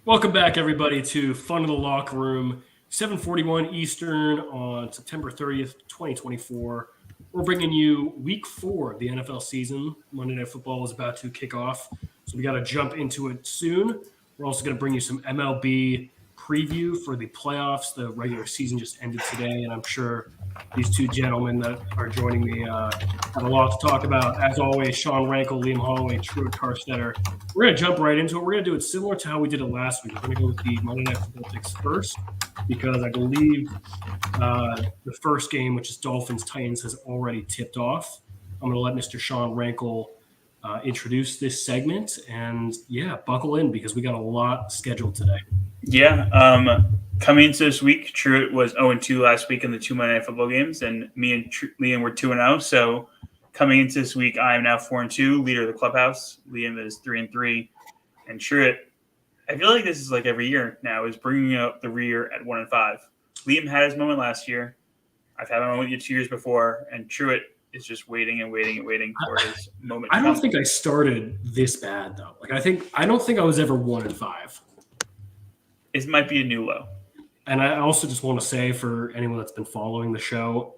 Welcome back, everybody, to Fun in the Locker Room, 7:41 Eastern on September 30th, 2024. We're bringing you week 4 of the NFL season. Monday Night Football is about to kick off, so we got to jump into it soon. We're also going to bring you some MLB preview for the playoffs. The regular season just ended today, and I'm sure these two gentlemen that are joining me have a lot to talk about. As always, Sean Rankel, Liam Holloway, Truett Carstetter. We're going to jump right into it. We're going to do it similar to how we did it last week. We're going to go with the Monday Night Football picks first because I believe the first game, which is Dolphins-Titans, has already tipped off. I'm going to let Mr. Sean Rankel introduce this segment. And, yeah, buckle in because we got a lot scheduled today. Yeah. Coming into this week, Truett was 0-2 last week in the two Monday Night Football games, and me and Liam were 2-0. So coming into this week, I am now 4-2, leader of the clubhouse. Liam is 3-3, and Truett, I feel like this is like every year now, is bringing up the rear at 1-5. Liam had his moment last year. I've had my moment 2 years before, and Truett is just waiting and waiting and waiting for his moment. I don't think I started this bad though. I don't think I was ever 1-5. It might be a new low. And I also just want to say for anyone that's been following the show,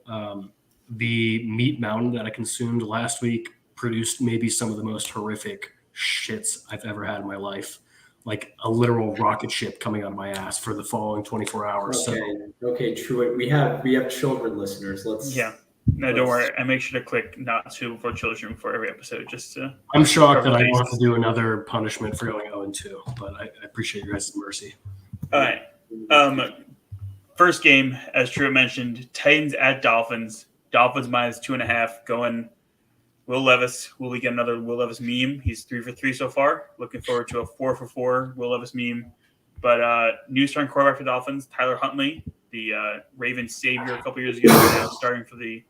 the meat mountain that I consumed last week produced maybe some of the most horrific shits I've ever had in my life. Like a literal rocket ship coming out of my ass for the following 24 hours. Okay, true. We have children listeners. Don't worry. I make sure to click not suitable for children for every episode. I'm shocked that I want to do another punishment for going 0-2, but I appreciate your guys' mercy. All right. First game, as Truett mentioned, Titans at Dolphins. Dolphins minus 2.5 going. Will Levis. Will we get another Will Levis meme? He's 3 for 3 so far. Looking forward to a 4 for 4 Will Levis meme. But new starting quarterback for Dolphins, Tyler Huntley, the Ravens savior a couple years ago, now starting for the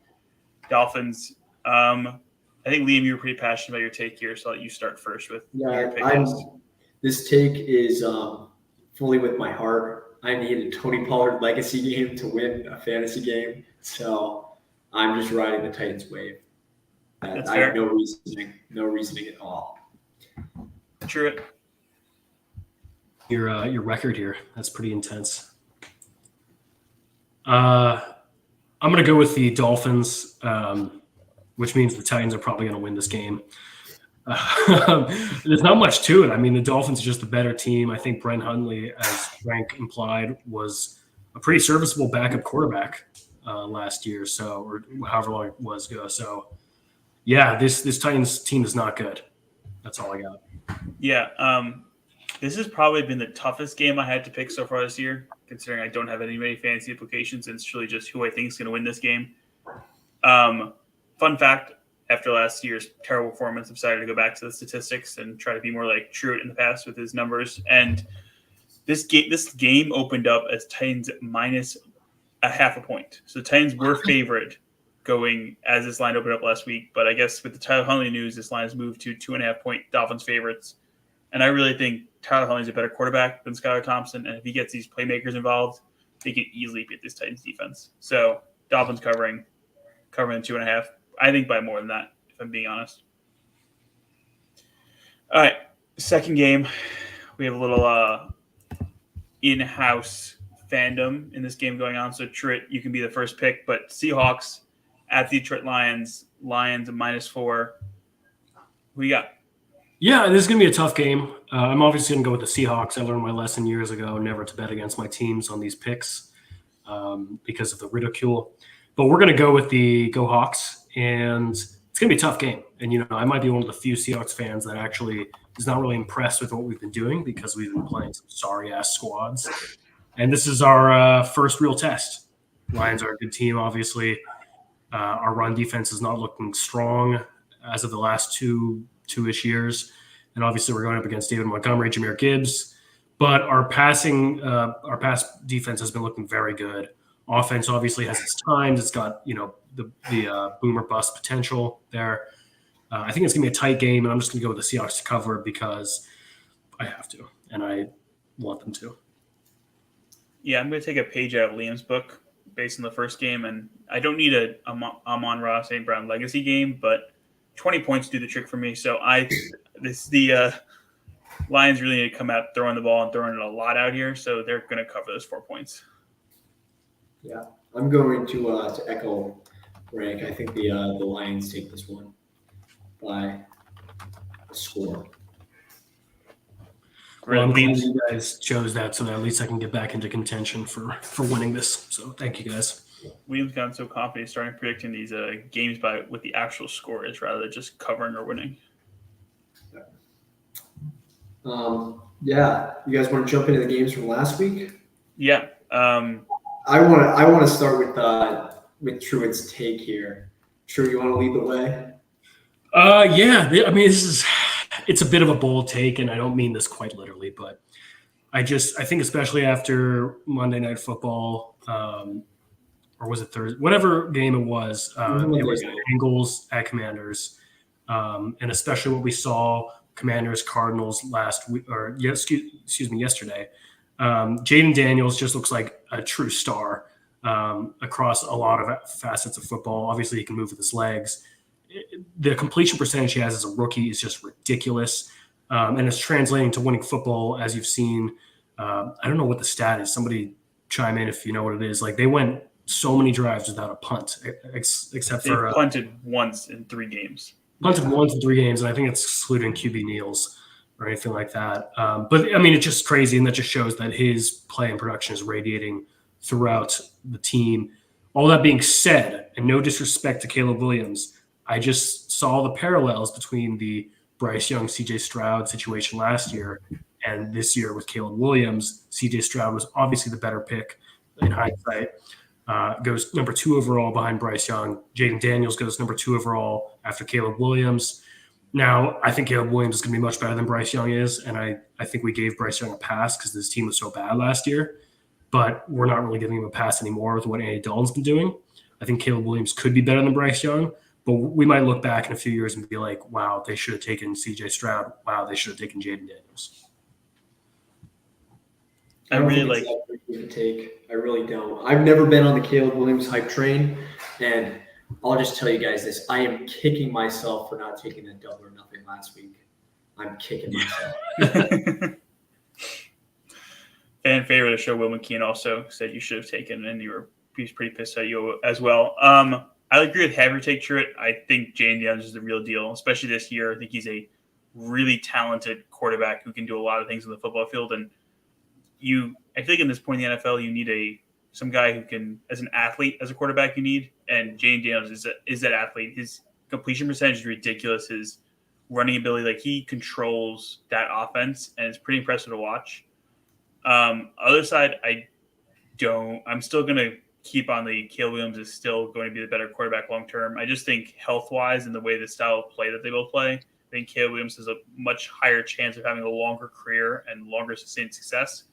Dolphins. I think, Liam, you were pretty passionate about your take here, so I'll let you start first with your pick. This take is fully with my heart. I need a Tony Pollard legacy game to win a fantasy game, so I'm just riding the Titans wave. I have no reasoning at all. Truett. Your record here, that's pretty intense. I'm going to go with the Dolphins, which means the Titans are probably going to win this game. There's not much to it. I mean, the Dolphins are just a better team. I think Brent Hundley, as Frank implied, was a pretty serviceable backup quarterback last year, or however long it was ago. So, yeah, this Titans team is not good. That's all I got. Yeah, this has probably been the toughest game I had to pick so far this year, considering I don't have any fantasy implications, and it's really just who I think is going to win this game. Fun fact, after last year's terrible performance, I've decided to go back to the statistics and try to be more like Truett in the past with his numbers. And this game opened up as Titans minus a half a point. So the Titans were favored going as this line opened up last week. But I guess with the Tyler Huntley news, this line has moved to 2.5 point Dolphins favorites. And I really think Tyler Huntley is a better quarterback than Skylar Thompson. And if he gets these playmakers involved, they can easily beat this Titans defense. So Dolphins covering 2.5. I think by more than that, if I'm being honest. All right, second game. We have a little in-house fandom in this game going on. So, Truett, you can be the first pick. But Seahawks at the Detroit Lions. Lions -4. Who you got? Yeah, this is going to be a tough game. I'm obviously going to go with the Seahawks. I learned my lesson years ago never to bet against my teams on these picks because of the ridicule. But we're going to go with the Go Hawks. And it's going to be a tough game. And, I might be one of the few Seahawks fans that actually is not really impressed with what we've been doing because we've been playing some sorry-ass squads. And this is our first real test. Lions are a good team, obviously. Our run defense is not looking strong as of the last two-ish years. And obviously we're going up against David Montgomery, Jahmyr Gibbs. But our pass defense has been looking very good. Offense obviously has its times. It's got, the boomer bust potential there. I think it's going to be a tight game, and I'm just going to go with the Seahawks to cover because I have to, and I want them to. Yeah, I'm going to take a page out of Liam's book based on the first game, and I don't need a Amon-Ra St. Brown legacy game, but 20 points do the trick for me. So the Lions really need to come out throwing the ball and throwing it a lot out here, so they're going to cover those 4 points. Yeah, I'm going to echo Rank. I think the Lions take this one by a score. Well, I'm glad you guys chose that, so that at least I can get back into contention for winning this. So thank you guys. William's gotten so confident starting predicting these games by what the actual score is rather than just covering or winning. Yeah, you guys want to jump into the games from last week? Yeah. I want to start with Truett's take here. True, you want to lead the way? Yeah. I mean, it's a bit of a bold take, and I don't mean this quite literally, but I think especially after Monday Night Football, or was it Thursday? Whatever game it was Bengals at Commanders, and especially what we saw Commanders Cardinals yesterday. Jaden Daniels just looks like a true star across a lot of facets of football. Obviously, he can move with his legs. The completion percentage he has as a rookie is just ridiculous, and it's translating to winning football, as you've seen. I don't know what the stat is. Somebody chime in if you know what it is. Like, they went so many drives without a punt, except for punted once in 3 games. Punted once in 3 games, and I think it's excluding QB Neals or anything like that. But I mean, it's just crazy, and that just shows that his play and production is radiating throughout the team. All that being said, and no disrespect to Caleb Williams, I just saw the parallels between the Bryce Young, CJ Stroud situation last year and this year with Caleb Williams. CJ Stroud was obviously the better pick in hindsight. Goes number 2 overall behind Bryce Young. Jaden Daniels goes number 2 overall after Caleb Williams. Now, I think Caleb Williams is going to be much better than Bryce Young is, and I think we gave Bryce Young a pass because this team was so bad last year. But we're not really giving him a pass anymore with what Andy Dalton's been doing. I think Caleb Williams could be better than Bryce Young, but we might look back in a few years and be like, wow, they should have taken CJ Stroud. Wow, they should have taken Jaden Daniels. I really like the take. I really don't. I've never been on the Caleb Williams hype train, and I'll just tell you guys this: I am kicking myself for not taking that double or nothing last week. I'm kicking myself. Fan favorite of the show, Will McKeon, also said you should have taken, and he was pretty pissed at you as well. I agree with having take Truett. I think Jaden Daniels is the real deal, especially this year. I think he's a really talented quarterback who can do a lot of things on the football field, and I think in this point in the NFL, you need some guy who can, as an athlete, as a quarterback, you need. And Jaden Daniels is that athlete. His completion percentage is ridiculous. His running ability, like, he controls that offense, and it's pretty impressive to watch. Other side, I'm still going to keep on the Caleb Williams is still going to be the better quarterback long term. I just think health-wise and the way the style of play that they both play, I think Caleb Williams has a much higher chance of having a longer career and longer sustained success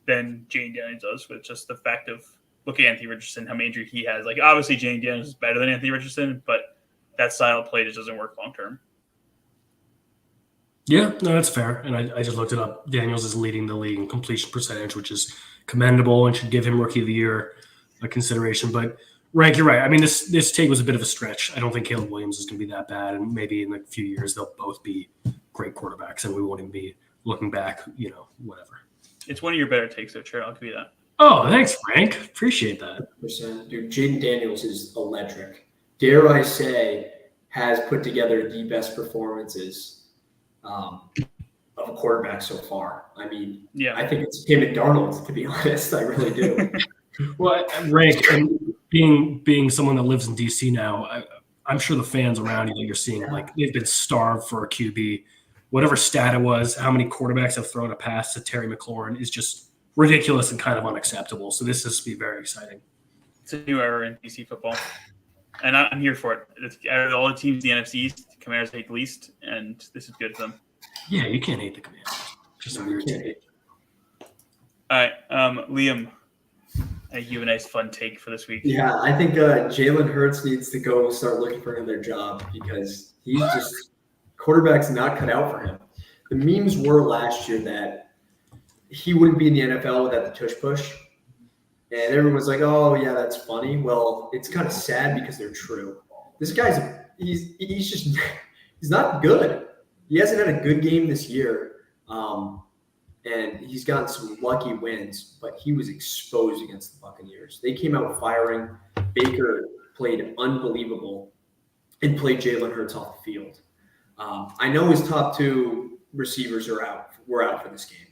than Jaden Daniels does, with just the fact of looking at Anthony Richardson, how many injury he has. Like, obviously, Jaden Daniels is better than Anthony Richardson, but that style of play just doesn't work long term. Yeah, no, that's fair. And I just looked it up. Daniels is leading the league in completion percentage, which is commendable and should give him Rookie of the Year a consideration. But, Rank, you're right. I mean, this take was a bit of a stretch. I don't think Caleb Williams is going to be that bad, and maybe in a few years they'll both be great quarterbacks, and we won't even be looking back, whatever. It's one of your better takes, though, Trey. I'll give you that. Oh, thanks, Frank. Appreciate that. Dude, Jaden Daniels is electric. Dare I say, has put together the best performances of a quarterback so far. I mean, yeah, I think it's him and Darnold, to be honest. I really do. Well, Rank, and being someone that lives in D.C. now, I'm sure the fans around you that you're seeing, like, they've been starved for a QB. Whatever stat it was, how many quarterbacks have thrown a pass to Terry McLaurin is just ridiculous and kind of unacceptable. So this is to be very exciting. It's a new era in DC football, and I'm here for it. It's, out of all the teams in the NFC East, the Commanders hate the least, and this is good for them. Yeah, you can't hate the Commanders. Just a weird take. All right, Liam, I think you have a nice fun take for this week. Yeah, I think Jalen Hurts needs to go start looking for another job because he's just – quarterback's not cut out for him. The memes were last year that he wouldn't be in the NFL without the tush push. And everyone was like, oh, yeah, that's funny. Well, it's kind of sad because they're true. This guy's he's not good. He hasn't had a good game this year. And he's gotten some lucky wins, but he was exposed against the Buccaneers. They came out firing. Baker played unbelievable and played Jalen Hurts off the field. I know his top 2 receivers were out for this game.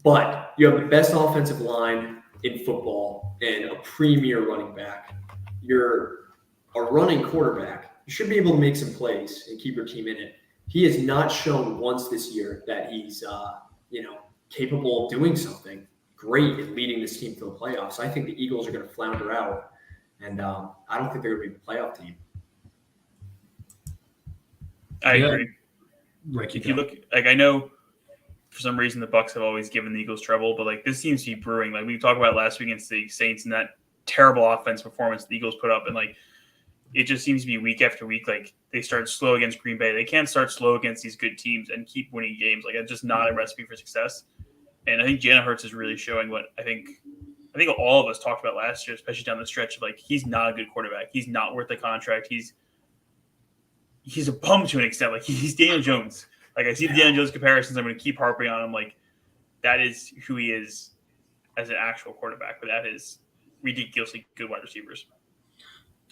But you have the best offensive line in football and a premier running back. You're a running quarterback. You should be able to make some plays and keep your team in it. He has not shown once this year that he's capable of doing something great and leading this team to the playoffs. I think the Eagles are going to flounder out, and I don't think they're going to be a playoff team. I agree. Rick, If you look, like, I know for some reason the Bucs have always given the Eagles trouble, but like this seems to be brewing. Like we talked about last week against the Saints and that terrible offense performance the Eagles put up, and like it just seems to be week after week. Like they start slow against Green Bay. They can't start slow against these good teams and keep winning games. Like it's just not a recipe for success. And I think Jalen Hurts is really showing what I think all of us talked about last year, especially down the stretch of like he's not a good quarterback. He's not worth the contract. He's a bum to an extent. Like he's Daniel Jones. Like I see the Daniel Jones comparisons. I'm going to keep harping on him. Like that is who he is as an actual quarterback. But that is ridiculously good wide receivers.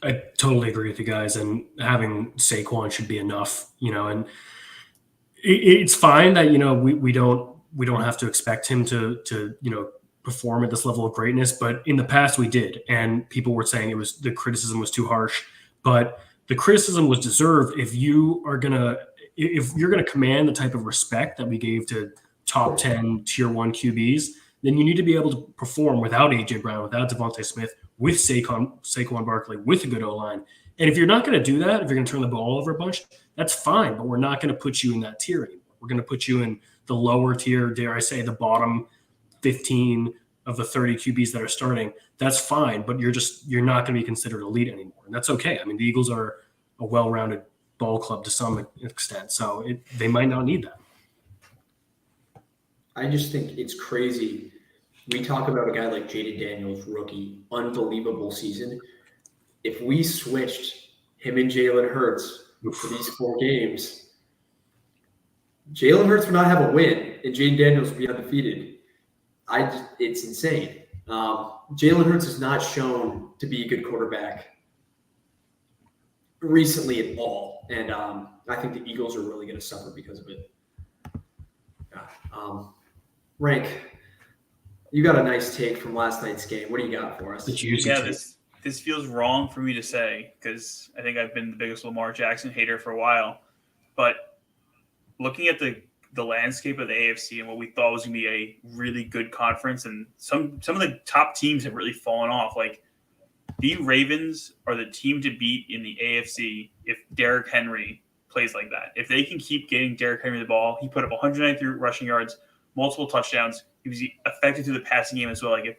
I totally agree with you guys. And having Saquon should be enough. And it's fine that we don't have to expect him to perform at this level of greatness. But in the past we did, and people were saying the criticism was too harsh. But the criticism was deserved if you're gonna command the type of respect that we gave to top 10 tier 1 QBs, then you need to be able to perform without AJ Brown, without Devontae Smith, with Saquon Barkley, with a good O-line. And if you're not going to do that, if you're going to turn the ball over a bunch, that's fine. But we're not going to put you in that tier anymore. We're going to put you in the lower tier, dare I say, the bottom 15 of the 30 QBs that are starting. That's fine, but you're not going to be considered elite anymore. And that's okay. I mean, the Eagles are a well-rounded ball club to some extent, so they might not need that. I just think it's crazy. We talk about a guy like Jaden Daniels, rookie, unbelievable season. If we switched him and Jalen Hurts for these 4 games, Jalen Hurts would not have a win, and Jaden Daniels would be undefeated. It's insane. Jalen Hurts has not shown to be a good quarterback recently at all, and I think the Eagles are really going to suffer because of it. Rank, you got a nice take from last night's game. What do you got for us? This feels wrong for me to say because I think I've been the biggest Lamar Jackson hater for a while, but looking at the landscape of the AFC and what we thought was going to be a really good conference, and some of the top teams have really fallen off. Like the Ravens are the team to beat in the AFC if Derrick Henry plays like that. If they can keep getting Derrick Henry the ball, he put up 193 rushing yards, multiple touchdowns. He was effective through the passing game as well. Like if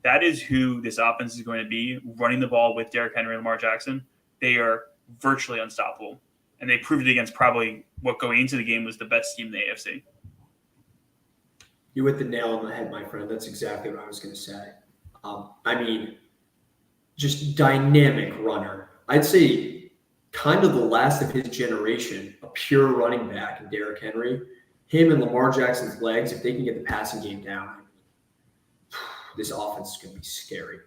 that is who this offense is going to be, running the ball with Derrick Henry and Lamar Jackson, they are virtually unstoppable. And they proved it against probably what going into the game was the best team in the AFC. You hit the nail on the head, my friend. That's exactly what I was going to say. Just dynamic runner. I'd say kind of the last of his generation, a pure running back in Derrick Henry. Him and Lamar Jackson's legs, if they can get the passing game down, this offense is going to be scary.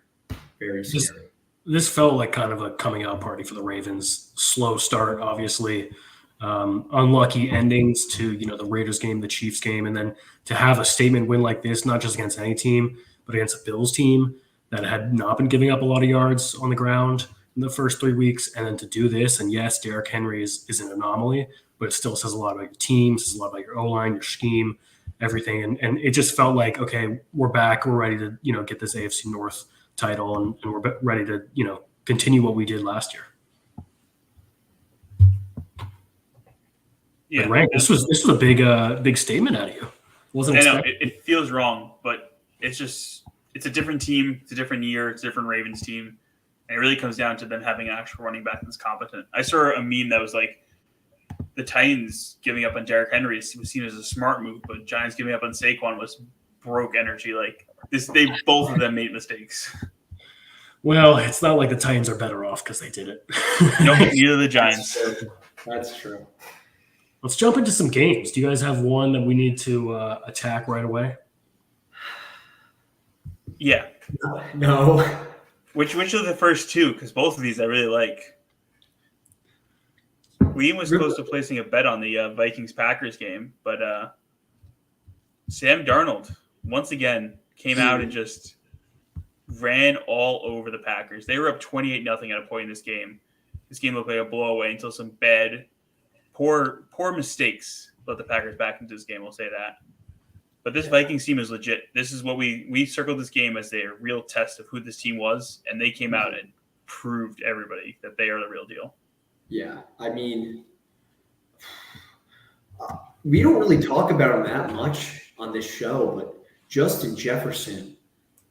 Very scary. This felt like kind of a coming out party for the Ravens. Slow start, obviously. Unlucky endings to the Raiders game, the Chiefs game, and then to have a statement win like this, not just against any team, but against a Bills team that had not been giving up a lot of yards on the ground in the first 3 weeks, and then to do this, and yes, Derrick Henry is an anomaly, but it still says a lot about your team, says a lot about your O-line, your scheme, everything, and it just felt like, okay, we're back, we're ready to get this AFC North title, and we're ready to continue what we did last year. Yeah, but Rank, this was a big statement out of you. Wasn't I know expected. it feels wrong, but it's a different team, it's a different year, it's a different Ravens team, and it really comes down to them having an actual running back that's competent. I saw a meme that was like the Titans giving up on Derrick Henry was seen as a smart move, but Giants giving up on Saquon was broke energy. Like this, both of them made mistakes. Well, it's not like the Titans are better off because they did it. Nope, neither the Giants. That's true. Let's jump into some games. Do you guys have one that we need to attack right away? Yeah. No. Which are the first two? Because both of these I really like. Liam was close to placing a bet on the Vikings-Packers game, but Sam Darnold once again came out and just ran all over the Packers. They were up 28-0 at a point in this game. This game looked like a blowaway until some bad, poor mistakes let the Packers back into this game. We'll say that. But this Vikings team is legit. This is what we circled this game as their real test of who this team was, and they came out and proved everybody that they are the real deal. Yeah, I mean, we don't really talk about him that much on this show, but Justin Jefferson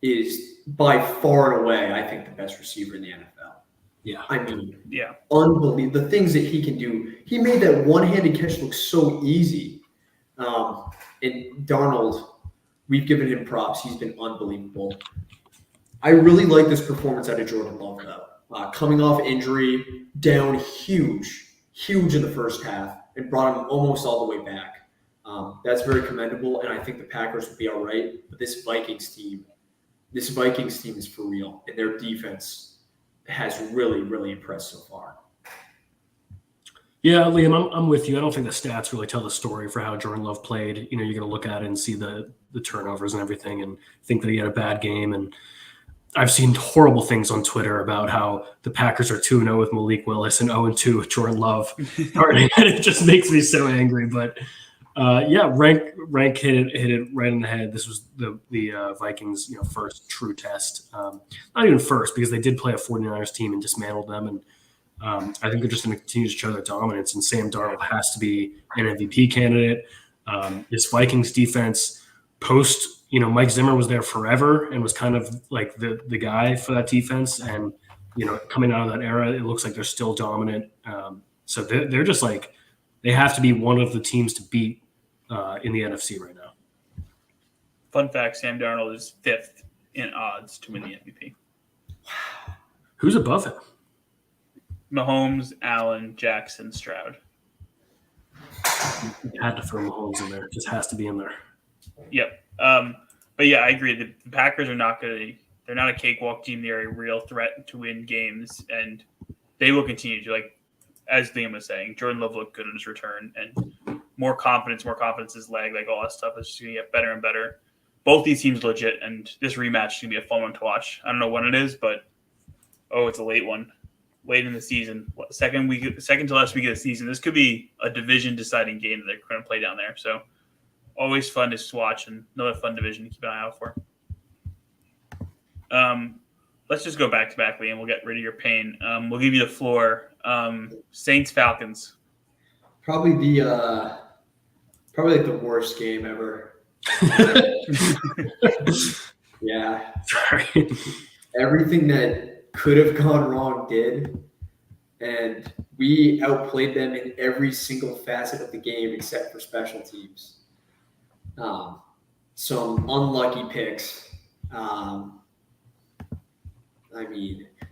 is by far and away, I think, the best receiver in the NFL. Yeah. I mean, Yeah. unbelievable. The things that he can do. He made that one-handed catch look so easy. And Darnold, we've given him props. He's been unbelievable. I really like this performance out of Jordan Love, though. Coming off injury, down huge in the first half, and brought him almost all the way back. That's very commendable, and I think the Packers will be all right. But this Vikings team is for real, and their defense has really, really impressed so far. Yeah, Liam, I'm with you. I don't think the stats really tell the story for how Jordan Love played. You're going to look at it and see the turnovers and everything and think that he had a bad game. And I've seen horrible things on Twitter about how the Packers are 2-0 with Malik Willis and 0-2 with Jordan Love. It just makes me so angry. But Rank hit it right in the head. This was the Vikings, first true test. Not even first, because they did play a 49ers team and dismantled them. And I think they're just going to continue to show their dominance. And Sam Darnold has to be an MVP candidate. This Vikings defense post. Mike Zimmer was there forever and was kind of like the guy for that defense. And, coming out of that era, it looks like they're still dominant. So they're just like, they have to be one of the teams to beat in the NFC right now. Fun fact, Sam Darnold is 5th in odds to win the MVP. Who's above him? Mahomes, Allen, Jackson, Stroud. You had to throw Mahomes in there. It just has to be in there. Yep. But yeah, I agree. The Packers are they're not a cakewalk team. They're a real threat to win games, and they will continue to, as Liam was saying, Jordan Love looked good in his return, and more confidence is lag, all that stuff is just going to get better and better. Both these teams legit, and this rematch is going to be a fun one to watch. I don't know when it is, but it's a late one. Late in the season, second to last week of the season. This could be a division deciding game that they're going to play down there. So always fun to watch, and another fun division to keep an eye out for. Let's just go back to back, Liam. We'll get rid of your pain. We'll give you the floor. Saints Falcons. Probably the worst game ever. Yeah. Sorry. Everything that could have gone wrong did, and we outplayed them in every single facet of the game except for special teams. Some unlucky picks.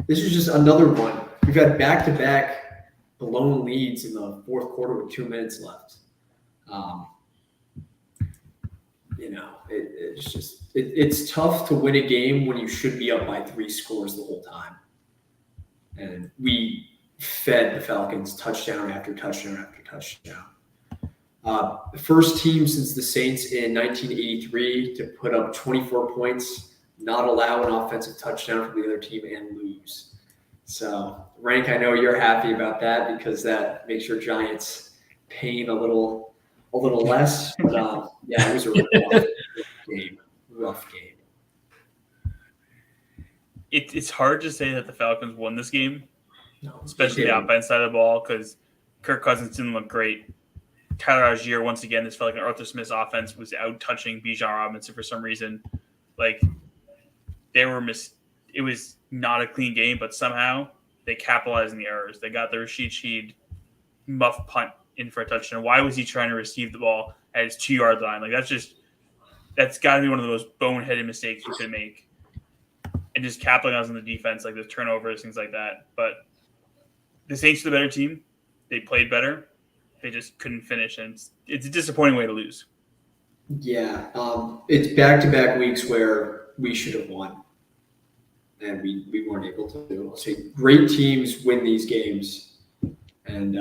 This is just another one. We've had back-to-back blown leads in the fourth quarter with 2 minutes left. It's tough to win a game when you should be up by 3 scores the whole time. And we fed the Falcons touchdown after touchdown after touchdown. The first team since the Saints in 1983 to put up 24 points, not allow an offensive touchdown from the other team, and lose. So, Rank, I know you're happy about that because that makes your Giants pain a little less. But it was a rough game. It's hard to say that the Falcons won this game, especially they the didn't. offense side of the ball, because Kirk Cousins didn't look great. Tyler Algier, once again, this felt like an Arthur Smith's offense was out touching Bijan Robinson for some reason. It was not a clean game, but somehow they capitalized on the errors. They got the Rashid Shaheed muff punt in for a touchdown. Why was he trying to receive the ball at his 2-yard line? That's got to be one of the most boneheaded mistakes you could make. And just capitalizing on the defense, the turnovers, things like that. But the Saints are the better team. They played better. they just couldn't finish, and it's a disappointing way to lose. Yeah, it's back-to-back weeks where we should have won, and we weren't able to. I'll say great teams win these games, and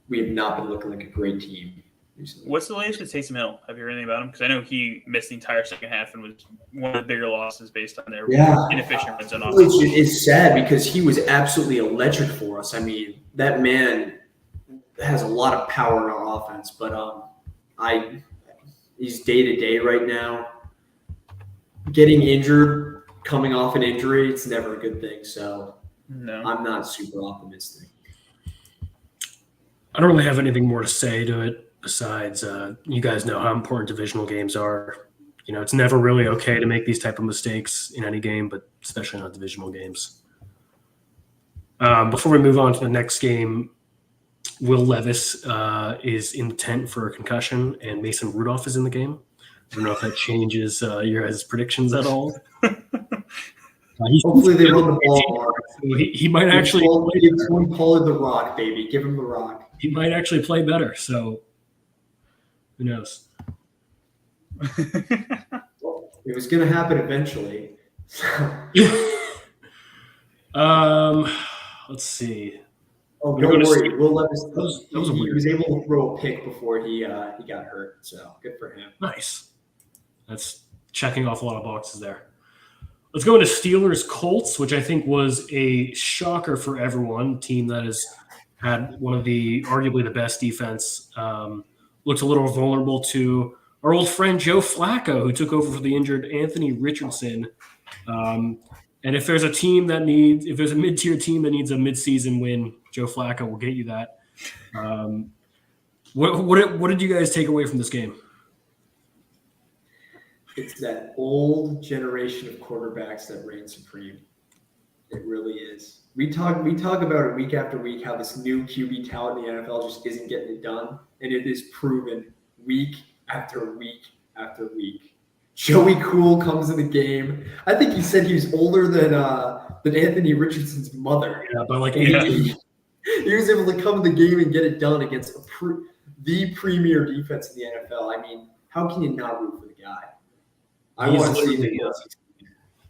we have not been looking like a great team recently. What's the latest with Taysom Hill? Have you heard anything about him? Because I know he missed the entire second half and was one of the bigger losses based on their inefficient runs on offense. It's sad because he was absolutely electric for us. I mean, that man has a lot of power in our offense, but he's day-to-day right now. Getting injured, coming off an injury, it's never a good thing. So No. I'm not super optimistic. I don't really have anything more to say to it besides you guys know how important divisional games are. You know, it's never really okay to make these type of mistakes in any game, but especially not divisional games. Before we move on to the next game, Will Levis is in the tent for a concussion, and Mason Rudolph is in the game. I don't know if that changes your guys' predictions at all. Hopefully they run the ball more. He might actually give Tony Pollard the rock, baby. Give him the rock. He might actually play better. So who knows? It was going to happen eventually. Let's see. Oh, don't worry. Will Levis, he was able to throw a pick before he got hurt. So good for him. Nice. That's checking off a lot of boxes there. Let's go into Steelers Colts, which I think was a shocker for everyone. Team that has had one of arguably the best defense. Looked a little vulnerable to our old friend Joe Flacco, who took over for the injured Anthony Richardson. And if there's a mid-tier team that needs a mid-season win, Joe Flacco will get you that. What did you guys take away from this game? It's that old generation of quarterbacks that reign supreme. It really is. We talk about it week after week how this new QB talent in the NFL just isn't getting it done, and it is proven week after week after week. Joey Cool comes in the game. I think he said he was older than Anthony Richardson's mother. Yeah, by like 18. 18. He was able to come in the game and get it done against the premier defense in the NFL. I mean, how can you not root for the guy?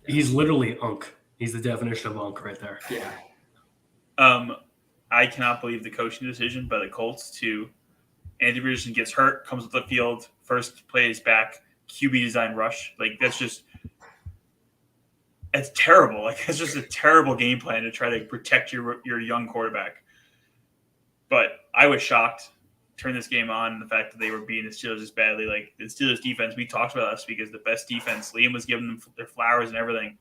He's literally Unk. He's the definition of Unk right there. Yeah. I cannot believe the coaching decision by the Colts to Andy Richardson gets hurt, comes off the field, first plays back, QB design rush. Like it's terrible. Like it's just a terrible game plan to try to protect your young quarterback. But I was shocked. Turn this game on, the fact that they were beating the Steelers this badly. Like the Steelers defense, we talked about last week, is the best defense. Liam was giving them their flowers and everything.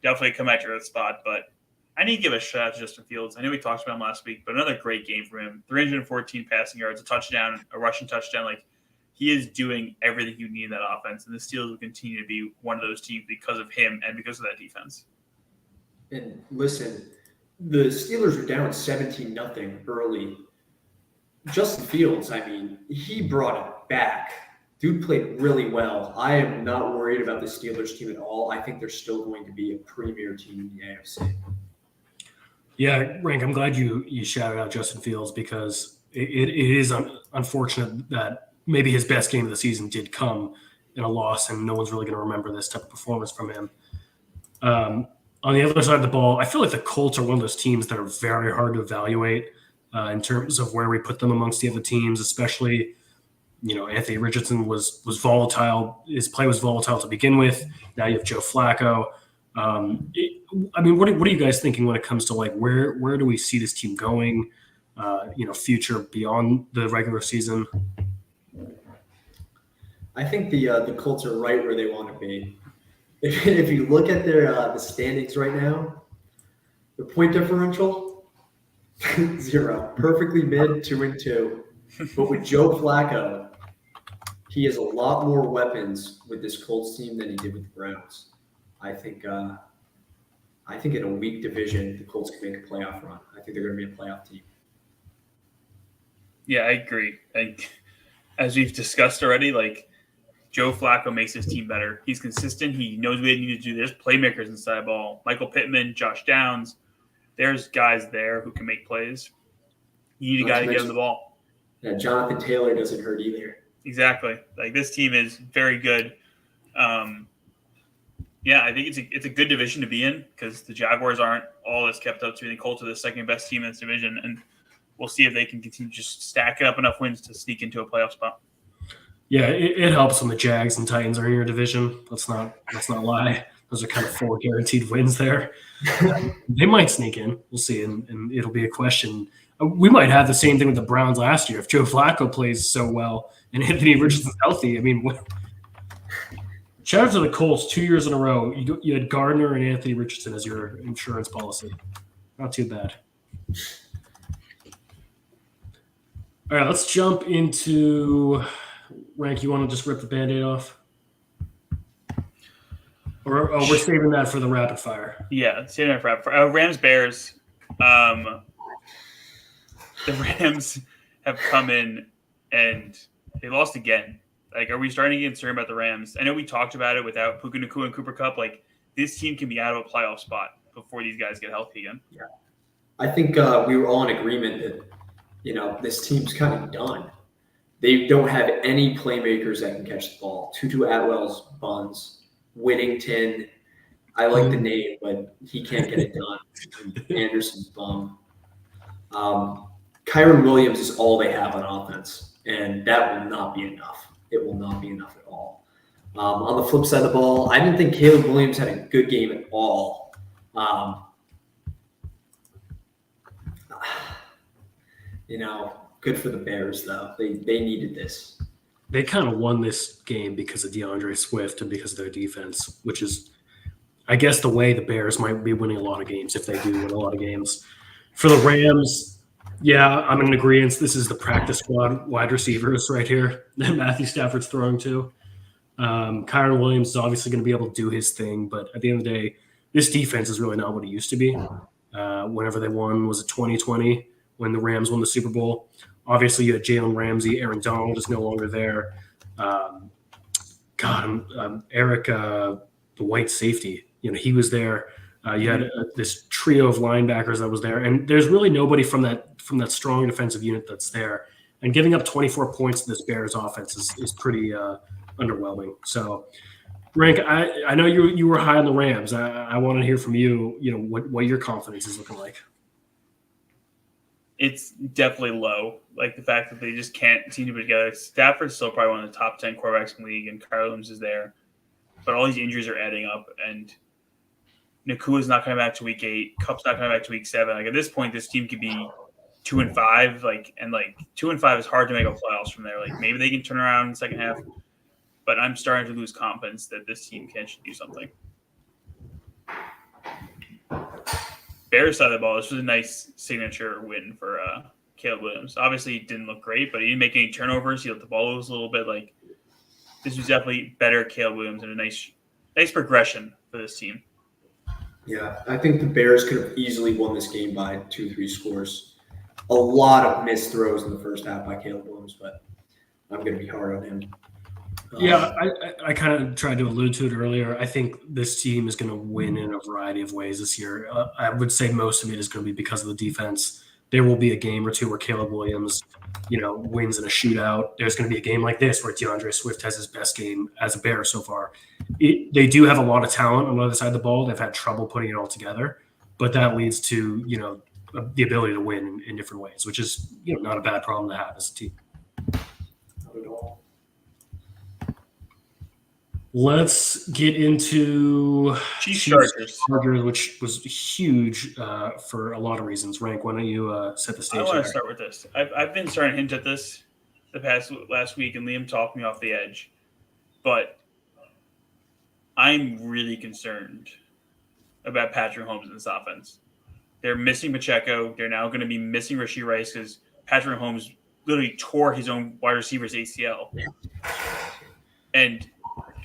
Definitely come at your spot, but I need to give a shout out to Justin Fields. I know we talked about him last week, but another great game for him. 314 passing yards, a touchdown, a rushing touchdown. Like he is doing everything you need in that offense, and the Steelers will continue to be one of those teams because of him and because of that defense. And listen, the Steelers are down 17-0 early. Justin Fields, I mean, he brought it back. Dude played really well. I am not worried about the Steelers team at all. I think they're still going to be a premier team in the AFC. Yeah, Rank, I'm glad you shouted out Justin Fields because it is unfortunate that maybe his best game of the season did come in a loss, and no one's really going to remember this type of performance from him. On the other side of the ball, I feel like the Colts are one of those teams that are very hard to evaluate in terms of where we put them amongst the other teams, especially, Anthony Richardson was volatile. His play was volatile to begin with. Now you have Joe Flacco. What are you guys thinking when it comes to like where do we see this team going? Future beyond the regular season. I think the Colts are right where they want to be. If you look at their the standings right now, the point differential 0, perfectly mid 2-2. But with Joe Flacco, he has a lot more weapons with this Colts team than he did with the Browns. I think in a weak division, the Colts can make a playoff run. I think they're going to be a playoff team. Yeah, I agree. As we've discussed already, like Joe Flacco makes his team better. He's consistent. He knows what they need to do. There's playmakers inside the ball. Michael Pittman, Josh Downs. There's guys there who can make plays. You need a Not guy to to get him mention- the ball. Yeah, Jonathan Taylor doesn't hurt either. Exactly. Like this team is very good. Yeah, I think it's a good division to be in because the Jaguars aren't all that's kept up to be. The Colts are the second best team in this division, and we'll see if they can continue to just stack up enough wins to sneak into a playoff spot. Yeah, it helps when the Jags and Titans are in your division. Let's not lie. Those are kind of 4 guaranteed wins there. They might sneak in. We'll see, and it'll be a question. We might have the same thing with the Browns last year if Joe Flacco plays so well and Anthony Richardson's healthy. I mean, shout out to the Colts 2 years in a row. You had Gardner and Anthony Richardson as your insurance policy. Not too bad. All right, let's jump into Rank. You want to just rip the Band-Aid off? Or we're saving that for the rapid fire. Yeah, save that for rapid fire. Rams Bears. The Rams have come in and they lost again. Like, are we starting to get concerned about the Rams? I know we talked about it without Puka Nacua and Cooper Kupp. Like, this team can be out of a playoff spot before these guys get healthy again. Yeah. I think we were all in agreement that, this team's kind of done. They don't have any playmakers that can catch the ball. Tutu Atwell's buns. Whittington, I like the name, but he can't get it done. Anderson's bum. Kyron Williams is all they have on offense, and that will not be enough. It will not be enough at all. On the flip side of the ball, I didn't think Caleb Williams had a good game at all. Good for the Bears, though. They needed this. They kind of won this game because of DeAndre Swift and because of their defense, which is, I guess, the way the Bears might be winning a lot of games if they do win a lot of games. For the Rams, yeah, I'm in agreement. This is the practice squad wide receivers right here that Matthew Stafford's throwing to. Kyron Williams is obviously going to be able to do his thing, but at the end of the day, this defense is really not what it used to be. Whenever they won, was it 2020 when the Rams won the Super Bowl? Obviously, you had Jalen Ramsey. Aaron Donald is no longer there. Eric, the white safety, he was there. You had this trio of linebackers that was there, and there's really nobody from that strong defensive unit that's there. And giving up 24 points to this Bears offense is pretty underwhelming. So, Rank, I know you were high on the Rams. I want to hear from you. What your confidence is looking like. It's definitely low. Like the fact that they just can't seem to put together. Stafford's still probably one of the top 10 quarterbacks in the league, and Kyler Williams is there. But all these injuries are adding up, and Nakua's not coming back to week 8. Kupp's not coming back to week 7. Like at this point, this team could be 2-5. And 2-5 is hard to make a playoffs from there. Like maybe they can turn around in the second half, but I'm starting to lose confidence that this team can do something. Bears side of the ball, this was a nice signature win for Caleb Williams. Obviously, he didn't look great, but he didn't make any turnovers. He let the ball loose a little bit. Like this was definitely better Caleb Williams and a nice progression for this team. Yeah, I think the Bears could have easily won this game by 2-3 scores. A lot of missed throws in the first half by Caleb Williams, but I'm going to be hard on him. Yeah, I kind of tried to allude to it earlier. I think this team is going to win in a variety of ways this year. I would say most of it is going to be because of the defense. There will be a game or two where Caleb Williams, wins in a shootout. There's going to be a game like this where DeAndre Swift has his best game as a Bear so far. They do have a lot of talent on the other side of the ball. They've had trouble putting it all together, but that leads to, the ability to win in different ways, which is, not a bad problem to have as a team. Not at all. Let's get into Chiefs Chargers, which was huge for a lot of reasons. Rank, why don't you set the stage? I want to start with this. I've been starting to hint at this last week, and Liam talked me off the edge. But I'm really concerned about Patrick Mahomes in this offense. They're missing Pacheco. They're now going to be missing Rashee Rice because Patrick Mahomes literally tore his own wide receiver's ACL. Yeah. And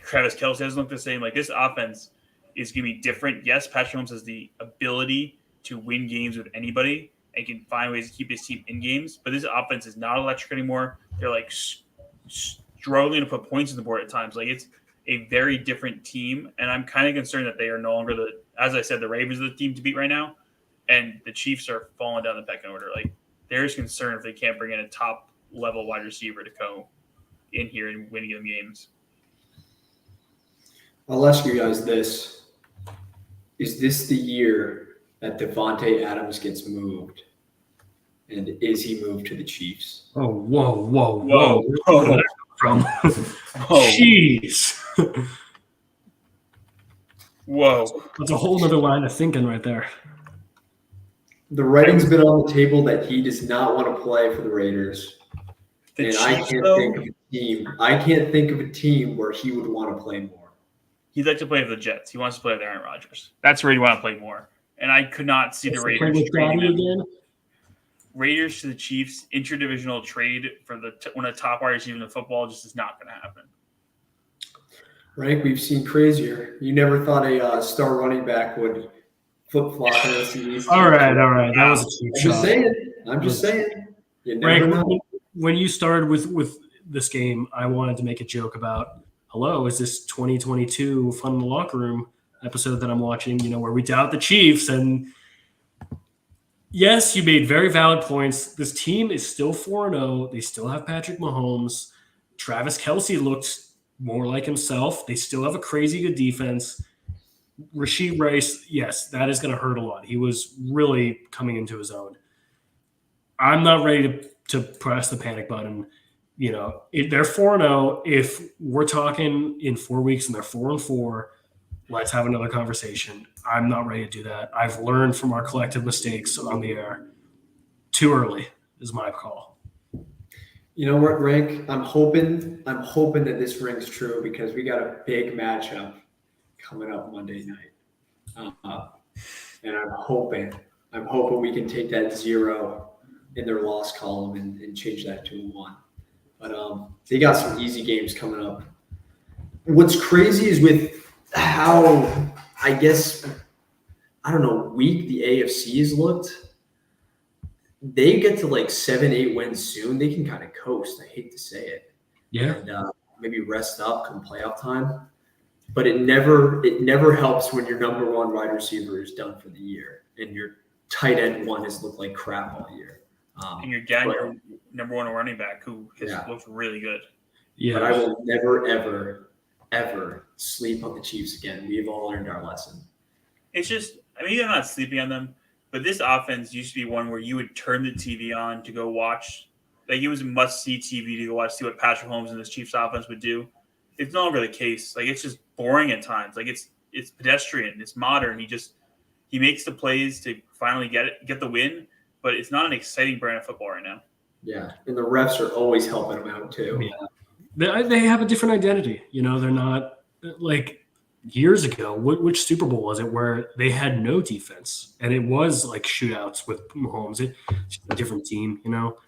Travis Kelce doesn't look the same. Like this offense is going to be different. Yes, Patrick Mahomes has the ability to win games with anybody and can find ways to keep his team in games. But this offense is not electric anymore. They're like struggling to put points on the board at times. Like it's a very different team. And I'm kind of concerned that they are no longer the Ravens are the team to beat right now. And the Chiefs are falling down the pecking order. Like there's concern if they can't bring in a top level wide receiver to go in here and win them games. I'll ask you guys this. Is this the year that Devontae Adams gets moved? And is he moved to the Chiefs? Oh, whoa. Whoa. Where did that come from? Whoa. Jeez. Whoa. That's a whole nother line of thinking right there. The writing's been on the table that he does not want to play for the Raiders. The And Chiefs, I can't though, think of a team. I can't think of a team where he would want to play more. he'd like to play for the Jets. He wants to play with Aaron Rodgers. That's where he'd want to play more. And I could not see the Play Raiders with trading Daddy him. again. Raiders to the Chiefs interdivisional trade for one of the top wide receivers in football just is not going to happen. Right? We've seen crazier. You never thought a star running back would flip-flop in the All right. That was a cheap I'm just shot. saying. I'm just saying. You never Frank, know. when you started with this game, I wanted to make a joke about, hello, is this 2022 Fun in the Locker Room episode that I'm watching, where we doubt the Chiefs? And yes, you made very valid points. This team is still 4-0. They still have Patrick Mahomes. Travis Kelce looked more like himself. They still have a crazy good defense. Rashee Rice, yes, that is going to hurt a lot. He was really coming into his own. I'm not ready to press the panic button. If they're 4-0. If we're talking in 4 weeks and they're 4-4, let's have another conversation. I'm not ready to do that. I've learned from our collective mistakes on the air. Too early is my call. You know what, Rank? I'm hoping that this rings true because we got a big matchup coming up Monday night. And I'm hoping we can take that 0 in their loss column and change that to a 1. But they got some easy games coming up. What's crazy is with how, weak the AFC has looked. They get to like 7-8 wins soon. They can kind of coast. I hate to say it. Yeah. And maybe rest up come playoff time. But it never helps when your number one wide receiver is done for the year and your tight end one has looked like crap all year. And you're down your number one running back who has looked really good. Yeah. But I will never, ever, ever sleep on the Chiefs again. We've all learned our lesson. It's just, I'm not sleeping on them, but this offense used to be one where you would turn the TV on to go watch. Like, it was a must-see TV to go watch, see what Patrick Mahomes and this Chiefs offense would do. It's no longer the case. Like, it's just boring at times. Like, it's pedestrian. It's modern. He makes the plays to finally get the win, but it's not an exciting brand of football right now. Yeah, and the refs are always helping them out too. Yeah. They have a different identity. They're not like years ago. Which Super Bowl was it where they had no defense and it was like shootouts with Mahomes? It's a different team.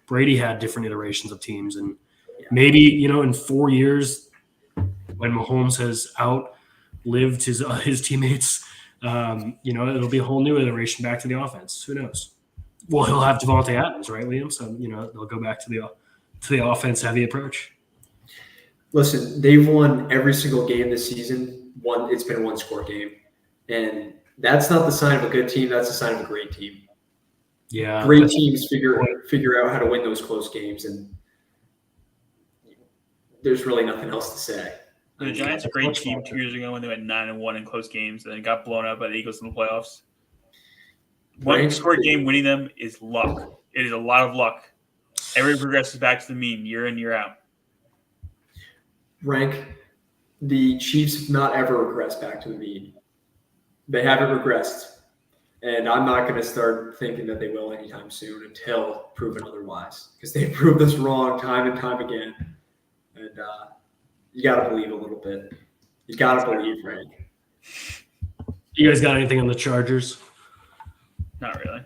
Brady had different iterations of teams, and maybe in 4 years when Mahomes has outlived his teammates, it'll be a whole new iteration back to the offense. Who knows? Well, he'll have Devontae Adams, right, Liam? So they'll go back to the offense-heavy approach. Listen, they've won every single game this season. It's been a one-score game, and that's not the sign of a good team. That's the sign of a great team. Yeah, great teams figure out how to win those close games, and there's really nothing else to say. The Giants are a great team 2 years ago when they went 9-1 in close games and then got blown out by the Eagles in the playoffs. One score game winning them is luck. It is a lot of luck. Everyone progresses back to the mean year in, year out. Rank, the Chiefs have not ever regressed back to the mean. They haven't regressed. And I'm not going to start thinking that they will anytime soon until proven otherwise. Because they've proved us wrong time and time again. And you got to believe a little bit. You got to believe, Rank. You guys got anything on the Chargers? Not really.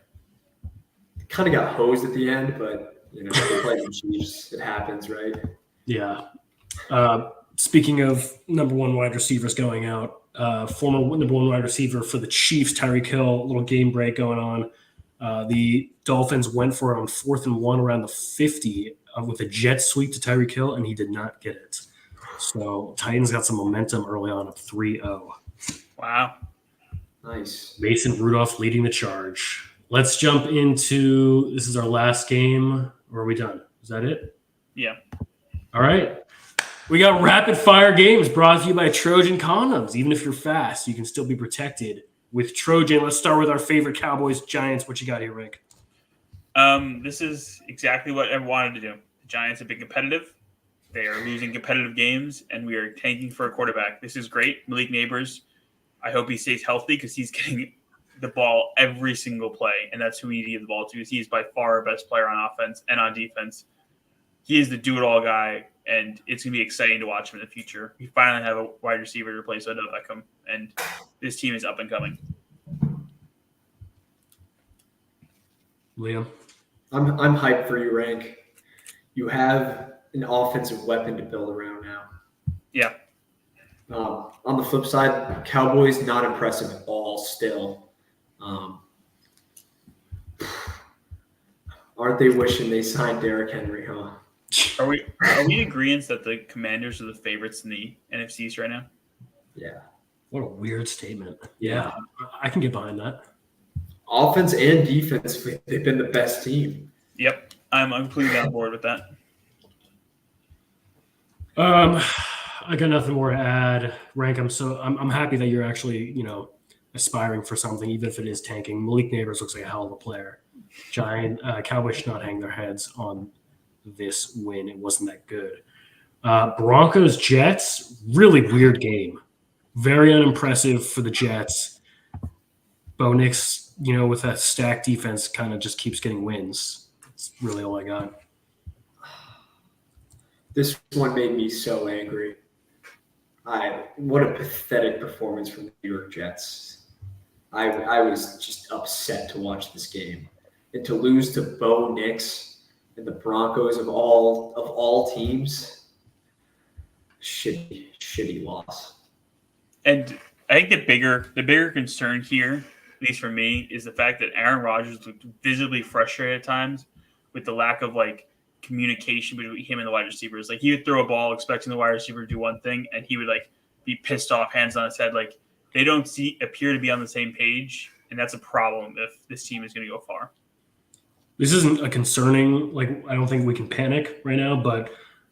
Kind of got hosed at the end, but they played the Chiefs. It happens, right? Yeah. Speaking of number one wide receivers going out, former number one wide receiver for the Chiefs, Tyreek Hill, a little game break going on. The Dolphins went for it on 4th and 1 around the 50 with a jet sweep to Tyreek Hill, and he did not get it. So Titans got some momentum early on, up 3-0. Wow. Nice. Mason Rudolph leading the charge. Let's jump into this is our last game. Or are we done? Is that it? Yeah. All right. We got rapid fire games brought to you by Trojan Condoms. Even if you're fast, you can still be protected with Trojan. Let's start with our favorite Cowboys Giants. What you got here, Rick? This is exactly what I wanted to do. The Giants have been competitive. They are losing competitive games, and we are tanking for a quarterback. This is great. Malik Neighbors, I hope he stays healthy because he's getting the ball every single play, and that's who we need to give the ball to. He's by far our best player on offense and on defense. He is the do-it-all guy, and it's going to be exciting to watch him in the future. We finally have a wide receiver to replace Odell Beckham, and this team is up and coming. Liam? I'm hyped for you, Rank. You have an offensive weapon to build around now. Yeah. On the flip side, Cowboys not impressive at all still. Aren't they wishing they signed Derrick Henry, huh? Are we in agreement that the Commanders are the favorites in the NFC East right now? Yeah. What a weird statement. Yeah, I can get behind that. Offense and defense, they've been the best team. Yep. I'm completely on board with that. I got nothing more to add. Rank, I'm happy that you're actually, aspiring for something, even if it is tanking. Malik Neighbors looks like a hell of a player. Cowboys should not hang their heads on this win. It wasn't that good. Broncos Jets, really weird game. Very unimpressive for the Jets. Bo Nix, with that stacked defense, kind of just keeps getting wins. That's really all I got. This one made me so angry. What a pathetic performance from the New York Jets. I was just upset to watch this game. And to lose to Bo Nix and the Broncos of all teams, shitty loss. And I think the bigger concern here, at least for me, is the fact that Aaron Rodgers looked visibly frustrated at times with the lack of communication between him and the wide receivers. He would throw a ball expecting the wide receiver to do one thing, and he would be pissed off, hands on his head. They don't appear to be on the same page, and that's a problem if this team is going to go far. This isn't a concerning, I don't think we can panic right now, but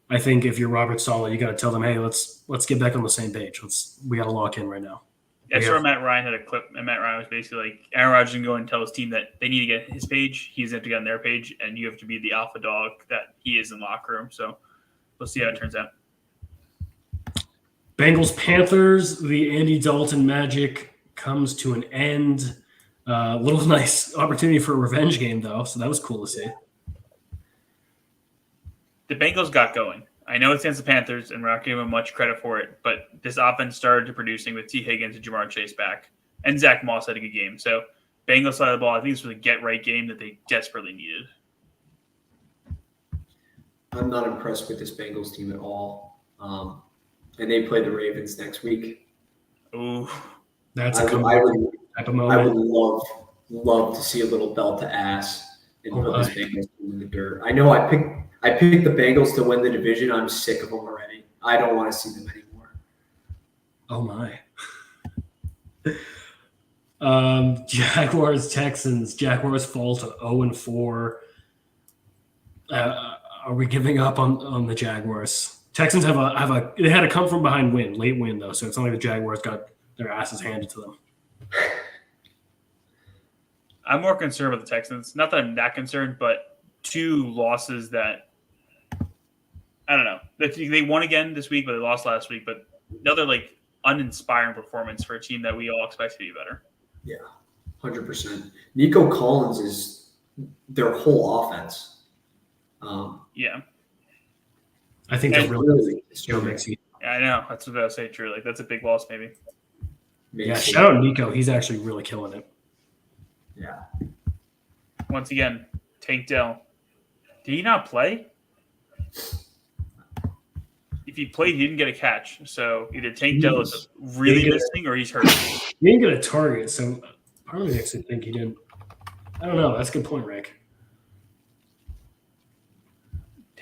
I think if you're Robert Saleh, you got to tell them, hey, let's get back on the same page. We got to lock in right now. Yeah, I saw Matt Ryan had a clip, and Matt Ryan was basically Aaron Rodgers can go and tell his team that they need to get his page. He doesn't have to get on their page, and you have to be the alpha dog that he is in the locker room. So we'll see how it turns out. Bengals Panthers, the Andy Dalton magic comes to an end. Little nice opportunity for a revenge game, though, so that was cool to see. The Bengals got going. I know it's against the Panthers, and we're not giving them much credit for it, but this offense started producing with T. Higgins and Jamar Chase back, and Zach Moss had a good game. So Bengals side of the ball, I think this was a get-right game that they desperately needed. I'm not impressed with this Bengals team at all. And they play the Ravens next week. Ooh. That's I type of would moment. love to see a little belt to ass and put this Bengals team in the dirt. I know I picked the Bengals to win the division. I'm sick of them already. I don't want to see them anymore. Oh my. Jaguars Texans. Jaguars fall to 0-4. Are we giving up on the Jaguars? Texans they had a come from behind late win though, so it's not like the Jaguars got their asses handed to them. I'm more concerned with the Texans. Not that I'm that concerned, but two losses that I don't know. They won again this week, but they lost last week. But another uninspiring performance for a team that we all expect to be better. Yeah, 100%. Nico Collins is their whole offense. Yeah. I think they're really Joe Mixon. Yeah, I know. That's what I was saying. True. That's a big loss, maybe. Yeah, shout out Nico. He's actually really killing it. Yeah. Once again, Tank Dell. Did he not play? If he played, he didn't get a catch. So either Tank Dell is really missing or he's hurt. He didn't get a target, so part of me actually think he didn't. I don't know. That's a good point, Rick.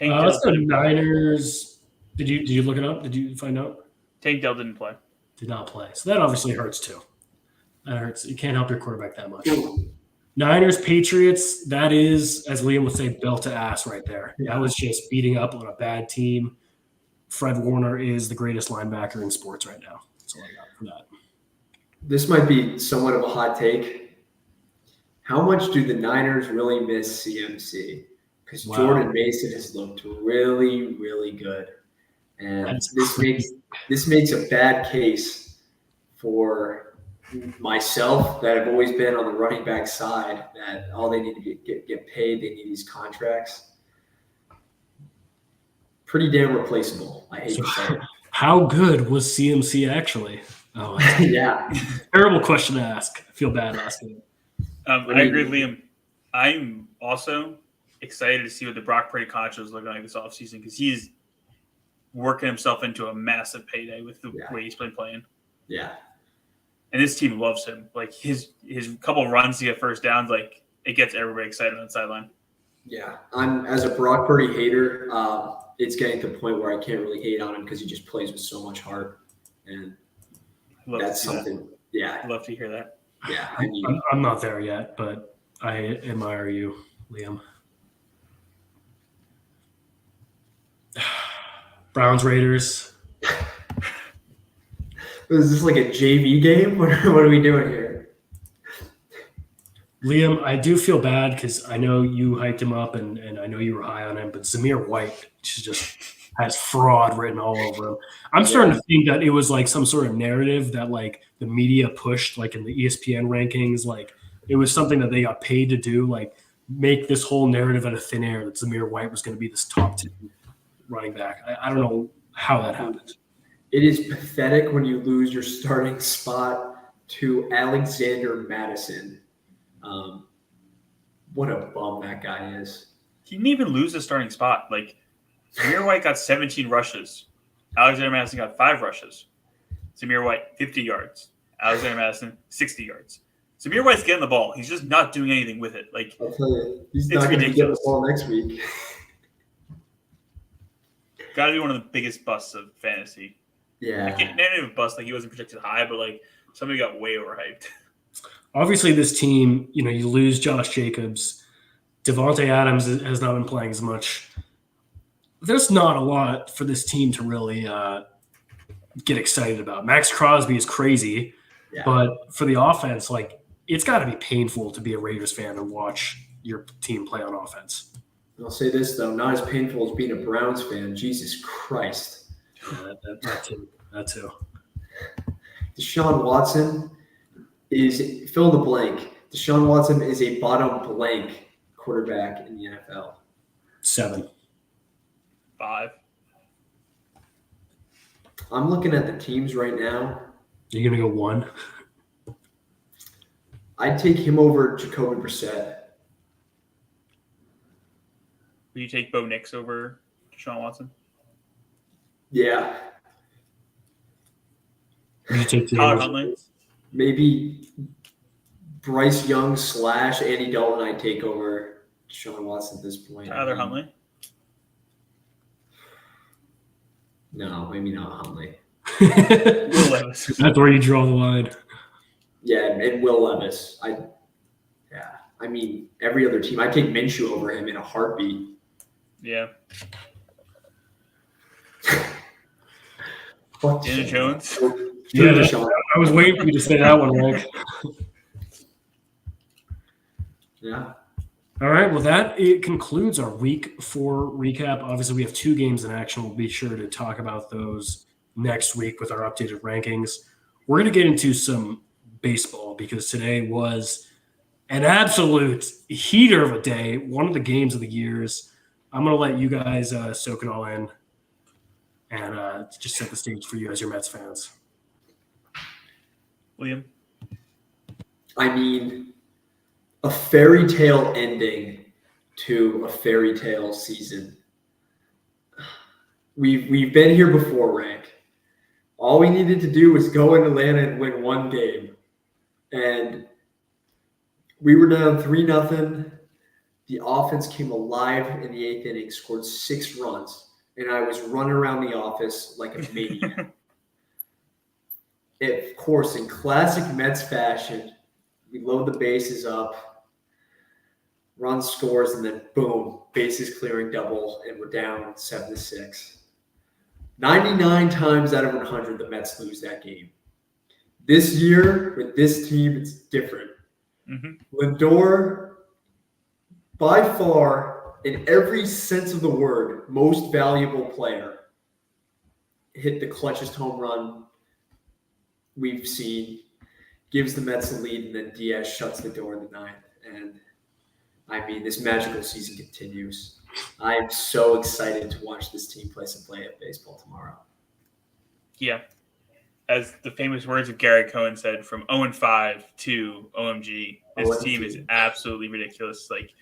Let's go Niners. Did you look it up? Did you find out? Tank Dell didn't play. Did not play. So that obviously hurts too. That hurts. You can't help your quarterback that much. Niners, Patriots, that is, as Liam would say, belt to ass right there. Yeah. That was just beating up on a bad team. Fred Warner is the greatest linebacker in sports right now. That's all I got for that. This might be somewhat of a hot take. How much do the Niners really miss CMC? Because Wow. Jordan Mason has looked really, really good. And That's this makes a bad case for myself that I've always been on the running back side, that all they need to get paid, they need these contracts. Pretty damn replaceable, I hate to say it. How good was CMC actually? Oh, that's Yeah. a terrible question to ask. I feel bad asking it. I agree with Liam. I'm also excited to see what the Brock Purdy contract is looking like this offseason because he's working himself into a massive payday with the way he's been playing. Yeah. And this team loves him. Like his couple runs to get first downs, like it gets everybody excited on the sideline. Yeah. I'm as a Brock Purdy hater, it's getting to the point where I can't really hate on him because he just plays with so much heart. And that's something. Yeah. I'd love to hear that. Yeah. I'm not there yet, but I admire you, Liam. Browns, Raiders. Is this like a JV game? What are we doing here? Liam, I do feel bad because I know you hyped him up and I know you were high on him, but Zamir White just has fraud written all over him. I'm starting to think that it was like some sort of narrative that like the media pushed like in the ESPN rankings. Like it was something that they got paid to do, like make this whole narrative out of thin air that Zamir White was going to be this top 10 running back. I don't know how that happened. It is pathetic when you lose your starting spot to Alexander Madison. What a bum that guy is. He didn't even lose the starting spot. Like Zamir White got 17 rushes. Alexander Madison got 5 rushes. Zamir White, 50 yards. Alexander Madison, 60 yards. Zamir White's getting the ball. He's just not doing anything with it. Like I'll tell you, he's it's not going to get the ridiculous. ball next week. Got to be one of the biggest busts of fantasy. Yeah. Not even a bust, like he wasn't projected high, but like somebody got way overhyped. Obviously, this team, you lose Josh Jacobs. Devontae Adams has not been playing as much. There's not a lot for this team to really get excited about. Max Crosby is crazy, but for the offense, like it's got to be painful to be a Raiders fan and watch your team play on offense. I'll say this, though, not as painful as being a Browns fan. Jesus Christ. That too. Deshaun Watson is – fill in the blank. Deshaun Watson is a bottom blank quarterback in the NFL. 7. 5. I'm looking at the teams right now. You're going to go 1? I'd take him over Jacoby Brissett. Would you take Bo Nix over Deshaun Watson? Yeah. Would you take Tyler Huntley? Maybe Bryce Young / Andy Dalton I'd take over Deshaun Watson at this point. Tyler Huntley? No, maybe not Huntley. Will Levis. That's where you draw the line. Yeah, and Will Levis. I mean, every other team. I'd take Minshew over him in a heartbeat. Yeah. Fuck Daniel Jones? Yeah, Deshaun. I was waiting for you to say that one, Rick. Yeah. All right, well, it concludes our Week 4 recap. Obviously, we have 2 games in action. We'll be sure to talk about those next week with our updated rankings. We're going to get into some baseball because today was an absolute heater of a day, one of the games of the years. I'm going to let you guys soak it all in and just set the stage for you as your Mets fans. William? I mean, a fairy tale ending to a fairy tale season. We've been here before, Rank. All we needed to do was go into Atlanta and win 1 game. And we were down 3-0. The offense came alive in the 8th inning, scored 6 runs, and I was running around the office like a maniac. Of course, in classic Mets fashion, we load the bases up. Run scores, and then boom, bases clearing double, and we're down 7-6. 99 times out of 100, the Mets lose that game. This year, with this team, it's different. Lindor, by far, in every sense of the word, most valuable player, hit the clutchest home run we've seen, gives the Mets the lead, and then Diaz shuts the door in the ninth. And I mean, this magical season continues. I am so excited to watch this team play some play-up baseball tomorrow. Yeah. As the famous words of Gary Cohen said, from 0-5 to OMG, this OMG. team is absolutely ridiculous. Like,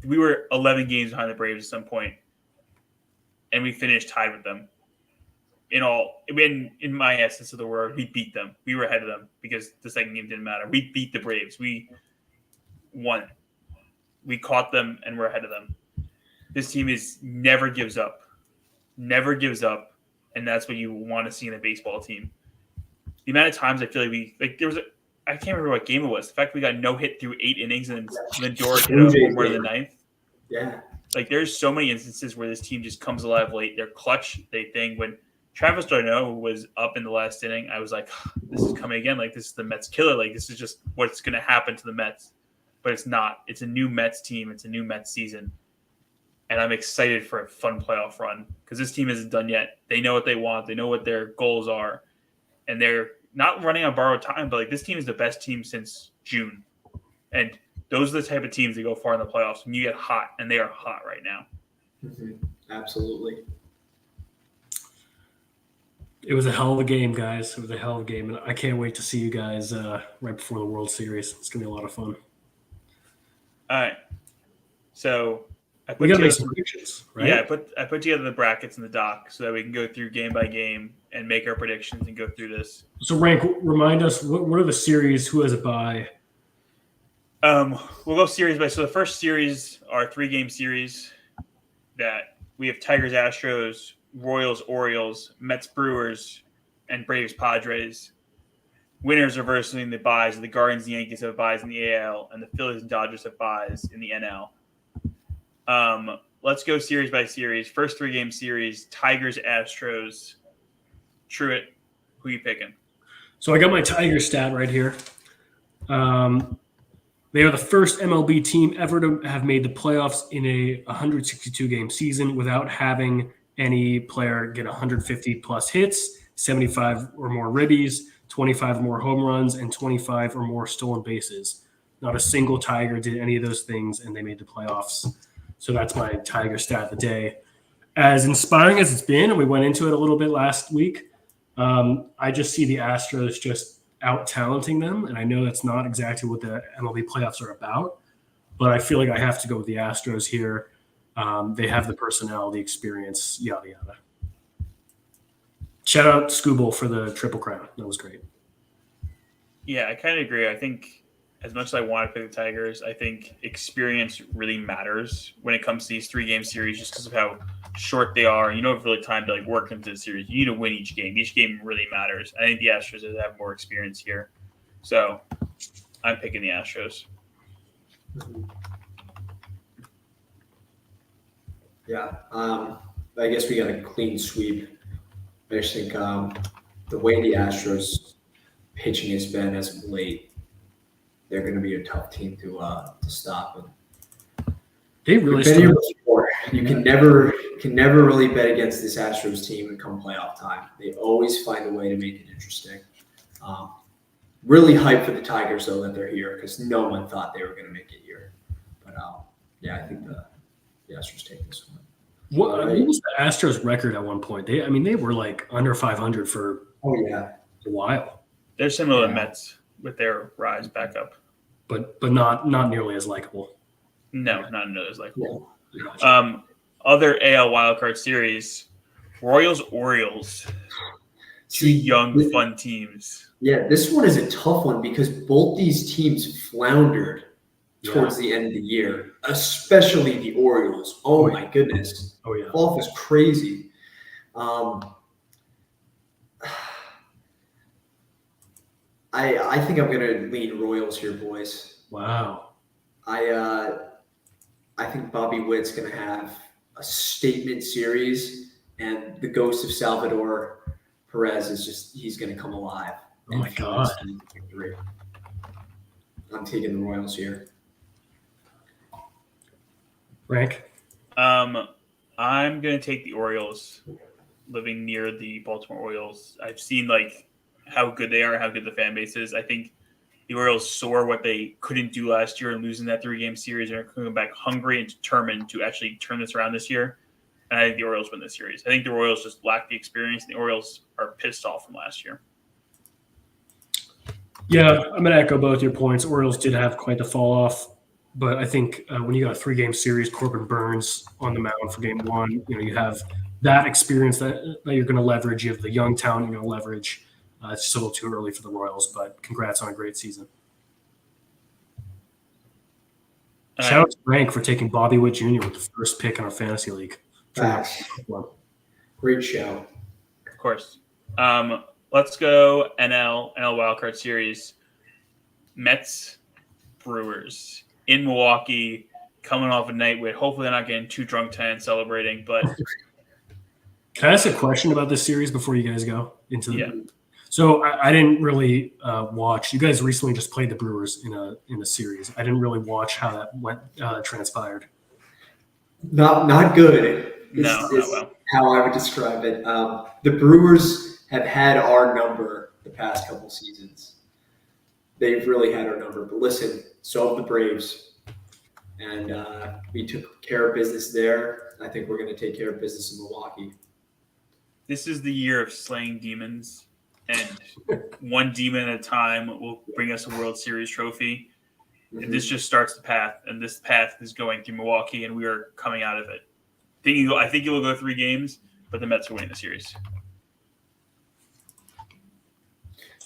we were 11 games behind the Braves at some point, and we finished tied with them. In my essence of the word, we beat them. We were ahead of them because the second game didn't matter. We beat the Braves. We won. We caught them, and we're ahead of them. This team never gives up. Never gives up. And that's what you want to see in a baseball team. The amount of times I feel like there was I can't remember what game it was. The fact we got no hit through 8 innings and Lindor hit a home run in the ninth. Yeah. Like, there's so many instances where this team just comes alive late. They're clutch. When Travis d'Arnaud was up in the last inning, I was like, this is coming again. Like, this is the Mets killer. Like, this is just what's going to happen to the Mets. But it's not. It's a new Mets team. It's a new Mets season. And I'm excited for a fun playoff run because this team isn't done yet. They know what they want. They know what their goals are. And they're not running on borrowed time, but like, this team is the best team since June. And those are the type of teams that go far in the playoffs when you get hot, and they are hot right now. Absolutely. It was a hell of a game, guys. It was a hell of a game. And I can't wait to see you guys right before the World Series. It's going to be a lot of fun. All right. So we got to make some predictions, right? Yeah, I put together the brackets in the doc so that we can go through game by game and make our predictions and go through this. So, Rank, remind us, what are the series? Who has a bye? We'll go series by. So the first series are 3-game series that we have Tigers, Astros, Royals, Orioles, Mets, Brewers, and Braves, Padres. Winners are versing the byes. The Guardians and Yankees have byes in the AL, and the Phillies and Dodgers have byes in the NL. Let's go series by series. First 3-game series, Tigers, Astros. Truett, who you picking? So I got my Tigers stat right here. They are the first MLB team ever to have made the playoffs in a 162-game season without having any player get 150-plus hits, 75 or more ribbies, 25 or more home runs, and 25 or more stolen bases. Not a single Tiger did any of those things, and they made the playoffs. So that's my Tiger stat of the day. As inspiring as it's been, and we went into it a little bit last week, I just see the Astros just out-talenting them, and I know that's not exactly what the MLB playoffs are about, but I feel like I have to go with the Astros here. They have the personnel, the experience, yada, yada. Shout out Scooble for the Triple Crown. That was great. Yeah, I kind of agree. I think as much as I want to pick the Tigers, I think experience really matters when it comes to these 3-game series just because of how short they are. You don't have really time to like work into the series. You need to win each game. Each game really matters. I think the Astros have more experience here. So I'm picking the Astros. Yeah. I guess we got a clean sweep. I just think the way the Astros pitching has been as of late, they're going to be a tough team to stop. They really You can never really bet against this Astros team and come playoff time. They always find a way to make it interesting. Really hyped for the Tigers though that they're here because no one thought they were going to make it here. But yeah, I think the Astros take this one. What was the Astros record at one point? They were like under 500 for a while. They're similar to the Mets with their rise back up, but not nearly as likable. No, not nearly as likable. Yeah. Other AL wildcard series, Royals, Orioles. Two young, fun teams. Yeah, this one is a tough one because both these teams floundered towards the end of the year, especially the Orioles. Oh my goodness. Oh yeah. Golf is crazy. I think I'm going to lean Royals here, boys. Wow. I think Bobby Witt's going to have a statement series, and the ghost of Salvador Perez he's going to come alive. Oh my God. Victory. I'm taking the Royals here. Rank? I'm going to take the Orioles. Living near the Baltimore Orioles, I've seen how good they are, how good the fan base is. I think the Orioles saw what they couldn't do last year and losing that 3-game series, and are coming back hungry and determined to actually turn this around this year. And I think the Orioles win this series. I think the Royals just lack the experience, and the Orioles are pissed off from last year. Yeah, I'm going to echo both your points. Orioles did have quite the fall off, but I think when you got a 3-game series, Corbin Burns on the mound for game 1, you have that experience that you're going to leverage. You have the young talent you're going to leverage. It's just a little too early for the Royals, but congrats on a great season. Shout out to Frank for taking Bobby Witt Jr. with the first pick in our fantasy league. Great show. Of course. Let's go NL Wildcard Series. Mets, Brewers in Milwaukee, coming off a night where hopefully they're not getting too drunk tonight and celebrating. But can I ask a question about this series before you guys go into the? Yeah. So I didn't really watch. You guys recently just played the Brewers in a series. I didn't really watch how that went transpired. Not good. Not well. How I would describe it. The Brewers have had our number the past couple seasons. They've really had our number. But listen, so have the Braves. And we took care of business there. I think we're going to take care of business in Milwaukee. This is the year of slaying demons. And one demon at a time will bring us a World Series trophy. Mm-hmm. And this just starts the path. And this path is going through Milwaukee, and we are coming out of it. I think you will go 3 games, but the Mets are winning the series.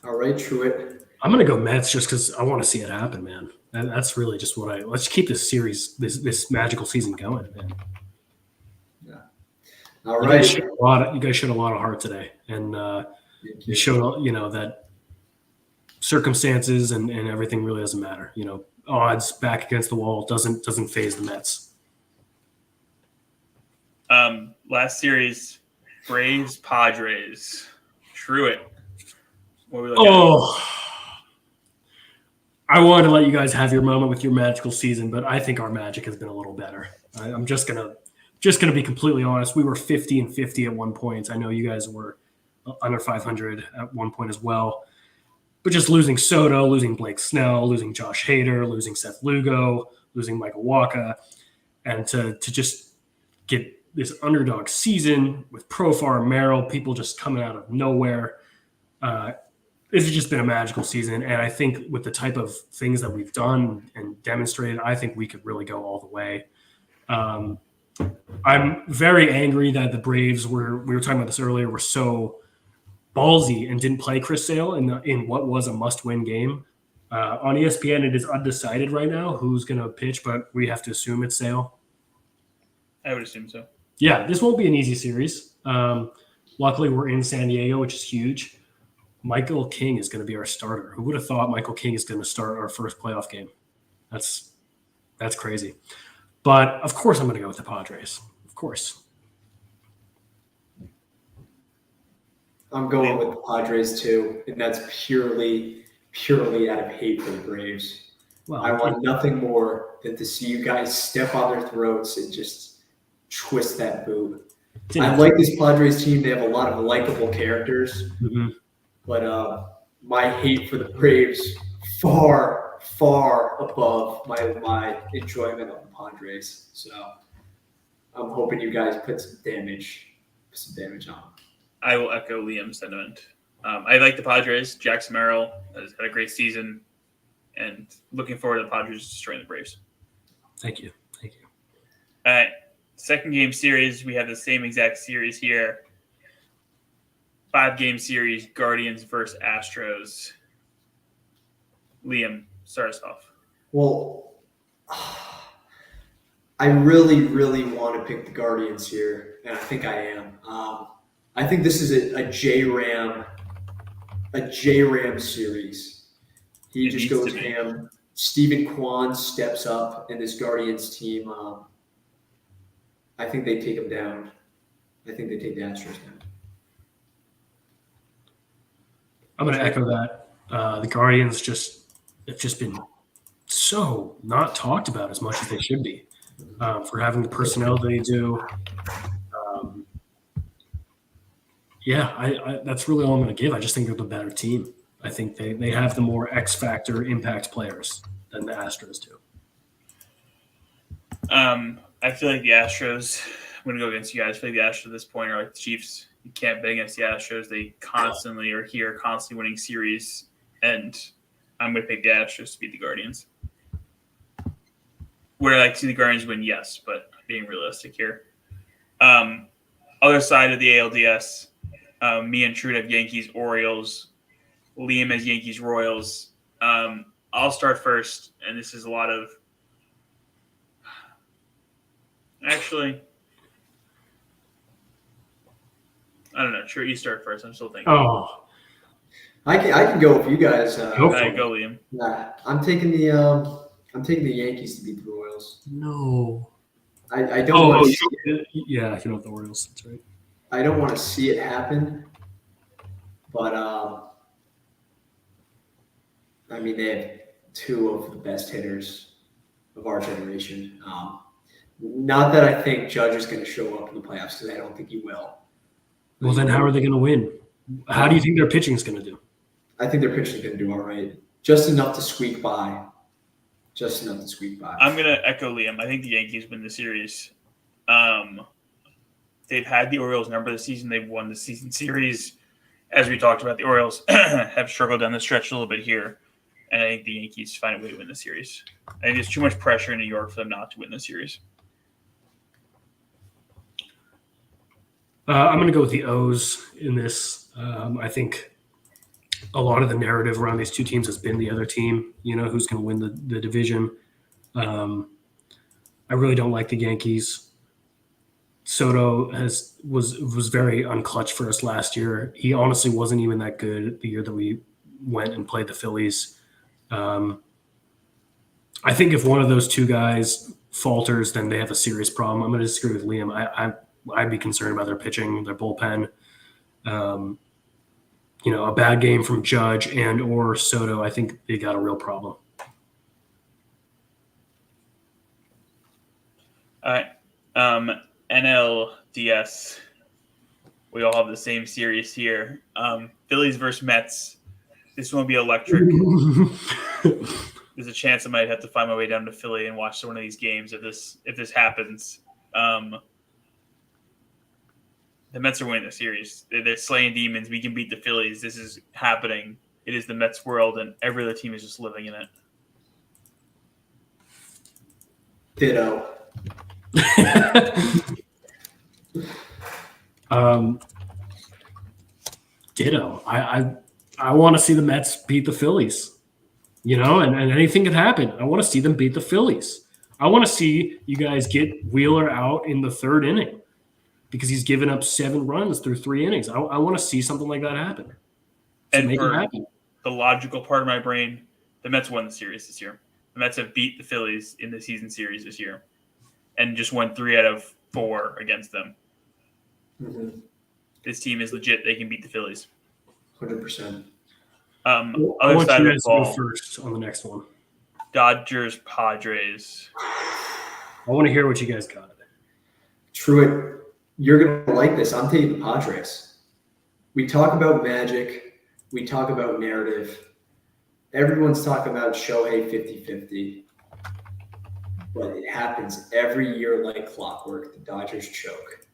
All right, Truitt. I'm going to go Mets just because I want to see it happen, man. That's really just what let's keep this series, this magical season going, man. Yeah. All right. You guys showed a lot of heart today. And you showed, that circumstances and everything really doesn't matter. Odds back against the wall doesn't phase the Mets. Last series, Braves, Padres. Truitt. What are we looking at? I wanted to let you guys have your moment with your magical season, but I think our magic has been a little better. I'm just gonna be completely honest. We were 50-50 at one point. I know you guys were under 500 at one point as well. But just losing Soto, losing Blake Snell, losing Josh Hader, losing Seth Lugo, losing Michael Wacha, and to just get this underdog season with Profar and Merrill, people just coming out of nowhere. This has just been a magical season, and I think with the type of things that we've done and demonstrated, I think we could really go all the way. I'm very angry that the Braves we were talking about this earlier, were so ballsy and didn't play Chris Sale in what was a must-win game. On ESPN, it is undecided right now who's going to pitch, but we have to assume it's Sale. I would assume so. Yeah, this won't be an easy series. Luckily, we're in San Diego, which is huge. Michael King is going to be our starter. Who would have thought Michael King is going to start our first playoff game? That's crazy. But, of course, I'm going to go with the Padres. Of course. I'm going with the Padres, too, and that's purely out of hate for the Braves. Well, I want nothing more than to see you guys step on their throats and just twist that boot. I like this Padres team. They have a lot of likable characters. Mm-hmm. But my hate for the Braves far above my enjoyment of the Padres. So I'm hoping you guys put some damage on. I will echo Liam's sentiment. I like the Padres. Jackson Merrill has had a great season, and looking forward to the Padres destroying the Braves. Thank you. All right. Second game series, we have the same exact series here. 5-game series, Guardians versus Astros. Liam, start us off. Well, I really want to pick the Guardians here, and I think I am. I think this is a J-Ram series. He just goes ham. Stephen Kwan steps up and this Guardians team, I think they take them down. I think they take the Astros down. I'm going to echo that. The Guardians have just been so not talked about as much as they should be for having the personnel they do. That's really all I'm going to give. I just think they're the better team. I think they have the more X factor impact players than the Astros do. I feel like the Astros, I'm going to go against you guys. I feel like the Astros at this point are like the Chiefs. You can't bet against the Astros. They constantly are here, constantly winning series. And I'm going to pick the Astros to beat the Guardians. Would I like to see the Guardians win? Yes, but being realistic here. Other side of the ALDS, me and Trude have Yankees, Orioles. Liam has Yankees, Royals. I'll start first, and this is a lot of – actually, I don't know. Sure, you start first. I'm still thinking. Oh, I can go with you guys. Go for it. Go, Liam. I'm taking the Yankees to beat the Royals. no. I don't want to see it. Yeah, you know the Orioles. That's right. I don't want to see it happen, but I mean they have two of the best hitters of our generation. Not that I think Judge is going to show up in the playoffs because I don't think he will. Well, then how are they going to win? How do you think their pitching is going to do? I think their pitching is going to do all right, just enough to squeak by. I'm going to echo Liam. I think the Yankees win the series. They've had the Orioles number this season. They've won the season series. As we talked about, the Orioles have struggled down the stretch a little bit here. And I think the Yankees find a way to win the series. I think there's too much pressure in New York for them not to win the series. I'm going to go with the O's in this. I think a lot of the narrative around these two teams has been the other team, who's going to win the division. I really don't like the Yankees. Soto was very unclutch for us last year. He honestly wasn't even that good the year that we went and played the Phillies. I think if one of those two guys falters, then they have a serious problem. I'm going to disagree with Liam. I'd be concerned about their pitching, their bullpen. A bad game from Judge and or Soto, I think they got a real problem. All right. NLDS. We all have the same series here. Phillies versus Mets. This one will be electric. There's a chance I might have to find my way down to Philly and watch one of these games if this happens. The Mets are winning the series. They're slaying demons. We can beat the Phillies. This is happening. It is the Mets world, and every other team is just living in it. Ditto. Ditto. I want to see the Mets beat the Phillies, and anything could happen. I want to see them beat the Phillies. I want to see you guys get Wheeler out in the third inning because he's given up 7 runs through 3 innings. I want to see something like that happen. So and make for it happen. The logical part of my brain, the Mets won the series this year. The Mets have beat the Phillies in the season series this year and just won 3 out of 4 against them. Mm-hmm. This team is legit. They can beat the Phillies. 100%. I want you guys to go first on the next one. Dodgers, Padres. I want to hear what you guys got. Truett, you're going to like this. I'm taking the Padres. We talk about magic. We talk about narrative. Everyone's talking about Shohei 50-50. But it happens every year like clockwork. The Dodgers choke.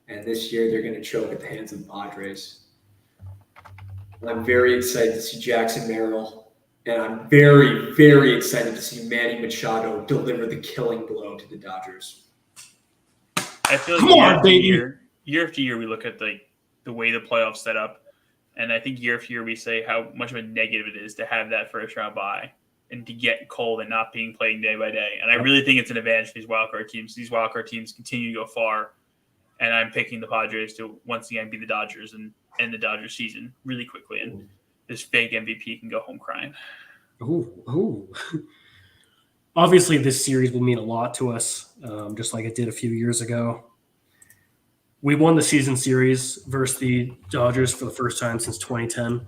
And this year they're going to choke at the hands of the Padres. I'm very excited to see Jackson Merrill. And I'm very, very excited to see Manny Machado deliver the killing blow to the Dodgers. I feel like year after year, we look at the way the playoffs set up. And I think year after year, we say how much of a negative it is to have that first round bye and to get cold and not being played day by day. And I really think it's an advantage for these wildcard teams. These wildcard teams continue to go far. And I'm picking the Padres to once again be the Dodgers and end the Dodgers season really quickly. And this fake MVP can go home crying. Ooh. Obviously, this series will mean a lot to us, just like it did a few years ago. We won the season series versus the Dodgers for the first time since 2010.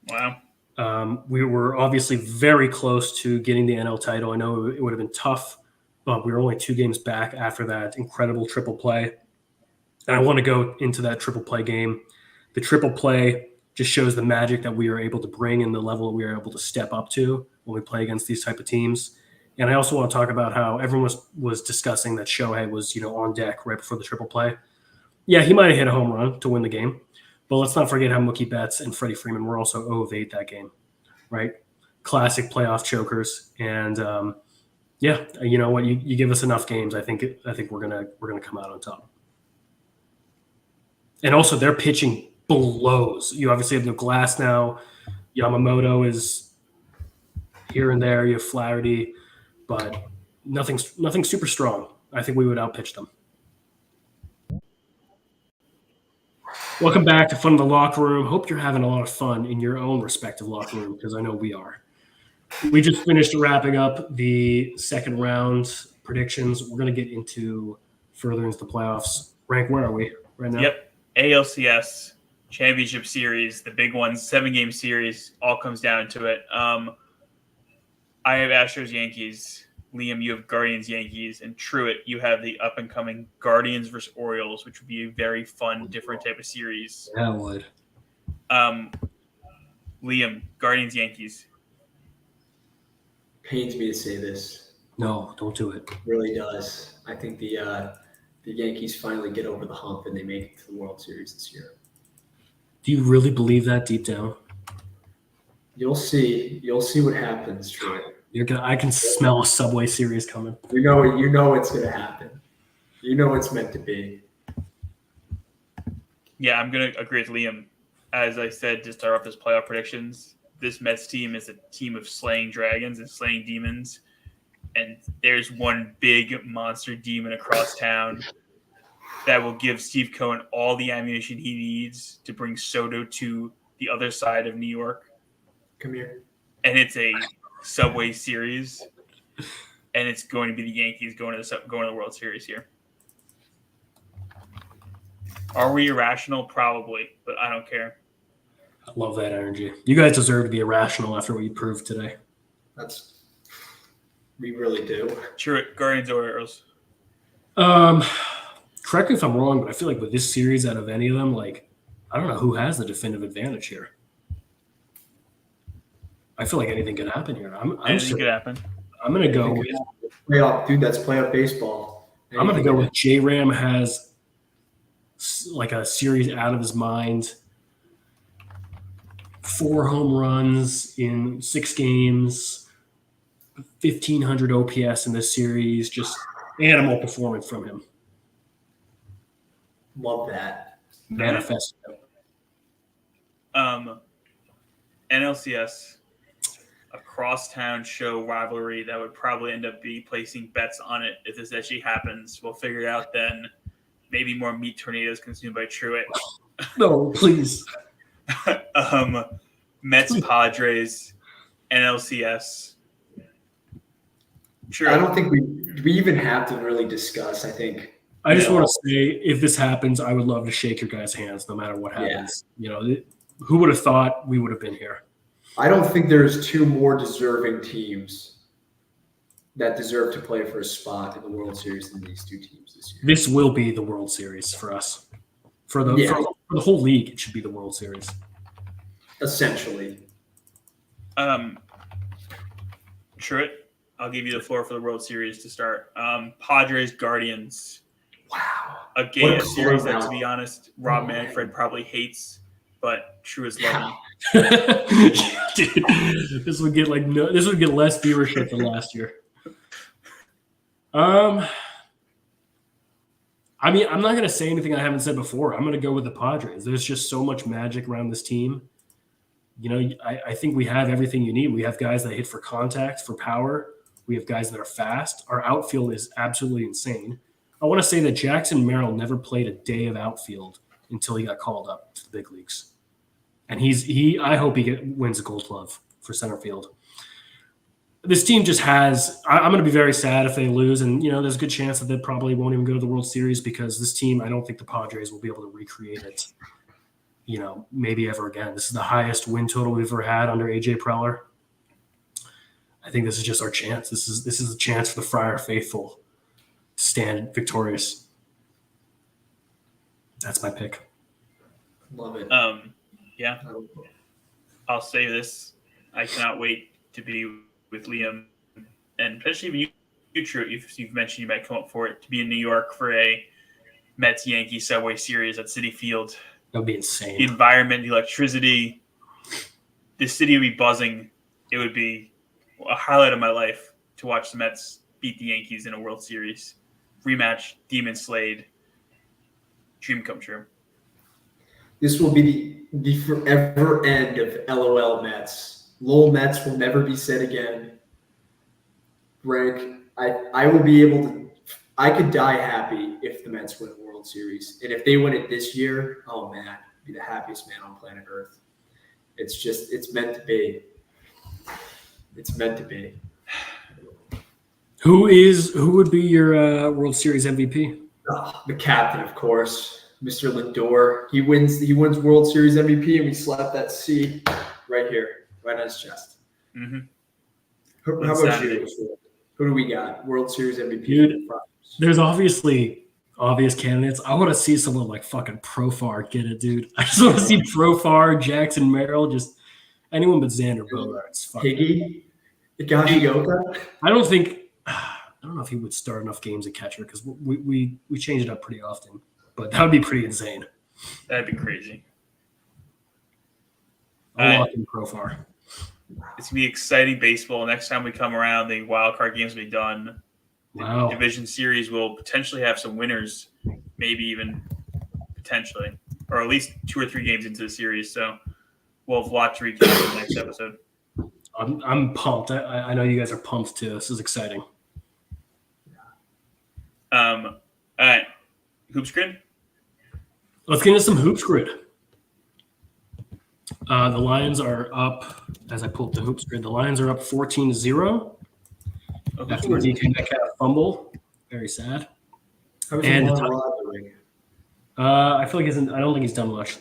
Wow. We were obviously very close to getting the NL title. I know it would have been tough, but we were only 2 games back after that incredible triple play. And I want to go into that triple play game. The triple play just shows the magic that we are able to bring and the level we are able to step up to when we play against these type of teams. And I also want to talk about how everyone was discussing that Shohei was, on deck right before the triple play. Yeah, he might have hit a home run to win the game, but let's not forget how Mookie Betts and Freddie Freeman were also 0 of 8 that game, right? Classic playoff chokers. And you know what? You give us enough games, I think we're gonna come out on top. And also, their pitching blows. You obviously have no Glass now. Yamamoto is here and there. You have Flaherty, but nothing super strong. I think we would outpitch them. Welcome back to Fun in the Locker Room. Hope you're having a lot of fun in your own respective locker room, because I know we are. We just finished wrapping up the second round predictions. We're going to get further into the playoffs. Rank, where are we right now? Yep. ALCS Championship Series, the big one, 7-game series, all comes down to it. I have Astros Yankees. Liam, you have Guardians Yankees, and Truitt, you have the up-and-coming Guardians versus Orioles, which would be a very fun, different type of series. Yeah, it would. Liam, Guardians Yankees. Pains me to say this. No, don't do it. It really does. I think the Yankees finally get over the hump and they make it to the World Series this year. Do you really believe that deep down? You'll see. You'll see what happens, Troy. I can smell a Subway Series coming. You know it's going to happen. You know it's meant to be. Yeah, I'm going to agree with Liam. As I said to start off this playoff predictions, this Mets team is a team of slaying dragons and slaying demons. And there's one big monster demon across town that will give Steve Cohen all the ammunition he needs to bring Soto to the other side of New York. Come here. And it's a Subway Series, and it's going to be the Yankees going to the World Series here. Are we irrational? Probably, but I don't care. I love that energy. You guys deserve to be irrational after what you proved today. We really do. Sure, Guardians or Orioles. Correct me if I'm wrong, but I feel like with this series, out of any of them, I don't know who has the definitive advantage here. I feel like anything could happen here. Anything could happen. I'm going to go with playoff, dude. That's playoff baseball. I'm going to go with J-Ram has a series out of his mind. 4 home runs in 6 games, 1,500 OPS in this series. Just animal performance from him. Love that. Manifest. NLCS. A crosstown show rivalry that would probably end up placing bets on it if this actually happens. We'll figure it out then. Maybe more meat tornadoes consumed by Truitt. No, please. Mets Padres NLCS. Sure. I don't think we even have to really discuss. I think I just want to say, if this happens, I would love to shake your guys' hands no matter what happens. Yeah. Who would have thought we would have been here? I don't think there's 2 more deserving teams that deserve to play for a spot in the World Series than these 2 teams this year. This will be the World Series for us. For the whole league, it should be the World Series. Essentially. Truitt, I'll give you the floor for the World Series to start. Padres Guardians. Wow. A series that, to be honest, Rob Manfred probably hates, but Truitt's loving. Dude, this would get less viewership than last year. I mean, I'm not going to say anything I haven't said before. I'm going to go with the Padres. There's just so much magic around this team. I think we have everything you need. We have guys that hit for contact, for power. We have guys that are fast. Our outfield is absolutely insane. I want to say that Jackson Merrill never played a day of outfield until he got called up to the big leagues. And I hope he wins a Gold Glove for center field. this team just has. I'm going to be very sad if they lose, and there's a good chance that they probably won't even go to the World Series because this team. I don't think the Padres will be able to recreate it. Maybe ever again. This is the highest win total we've ever had under AJ Preller. I think this is just our chance. This is a chance for the Friar faithful to stand victorious. That's my pick. Love it. Yeah. I'll say this. I cannot wait to be with Liam and potentially even you, True, if you've mentioned you might come up for it, to be in New York for a Mets-Yankees Subway Series at Citi Field. That would be insane. The environment, the electricity, the city would be buzzing. It would be a highlight of my life to watch the Mets beat the Yankees in a World Series. Rematch, Demon Slade. Dream come true. This will be the forever end of LOL Mets. LOL Mets will never be said again. Frank, I will be able to – I could die happy if the Mets win a World Series. And if they win it this year, oh, man, I'd be the happiest man on planet Earth. It's meant to be. It's meant to be. Who would be your World Series MVP? Oh, the captain, of course, Mr. Lindor. He wins World Series MVP, and we slap that C right here, right on his chest. Mm-hmm. How about you? Who do we got? World Series MVP. Dude, there's obviously obvious candidates. I want to see someone like fucking Profar get it, dude. I just want to see Profar, Jackson Merrill, just anyone but Xander Bogaerts. Higgy, Higashioka. I don't know if he would start enough games at catcher because we change it up pretty often. But that would be pretty insane. That'd be crazy. I'll lock in Profar. It's going to be exciting baseball. Next time we come around, the wild card games will be done. Wow. The division series will potentially have some winners, maybe even potentially, or at least 2 or 3 games into the series. So we'll have a lot to recap in the next episode. I'm pumped. I know you guys are pumped too. This is exciting. All right. Hoops Grid? Let's get into some Hoops Grid. The Lions are up, as I pull up the Hoops Grid, the Lions are up 14-0 after DK Metcalf fumble. Very sad. And I feel like I don't think he's done much.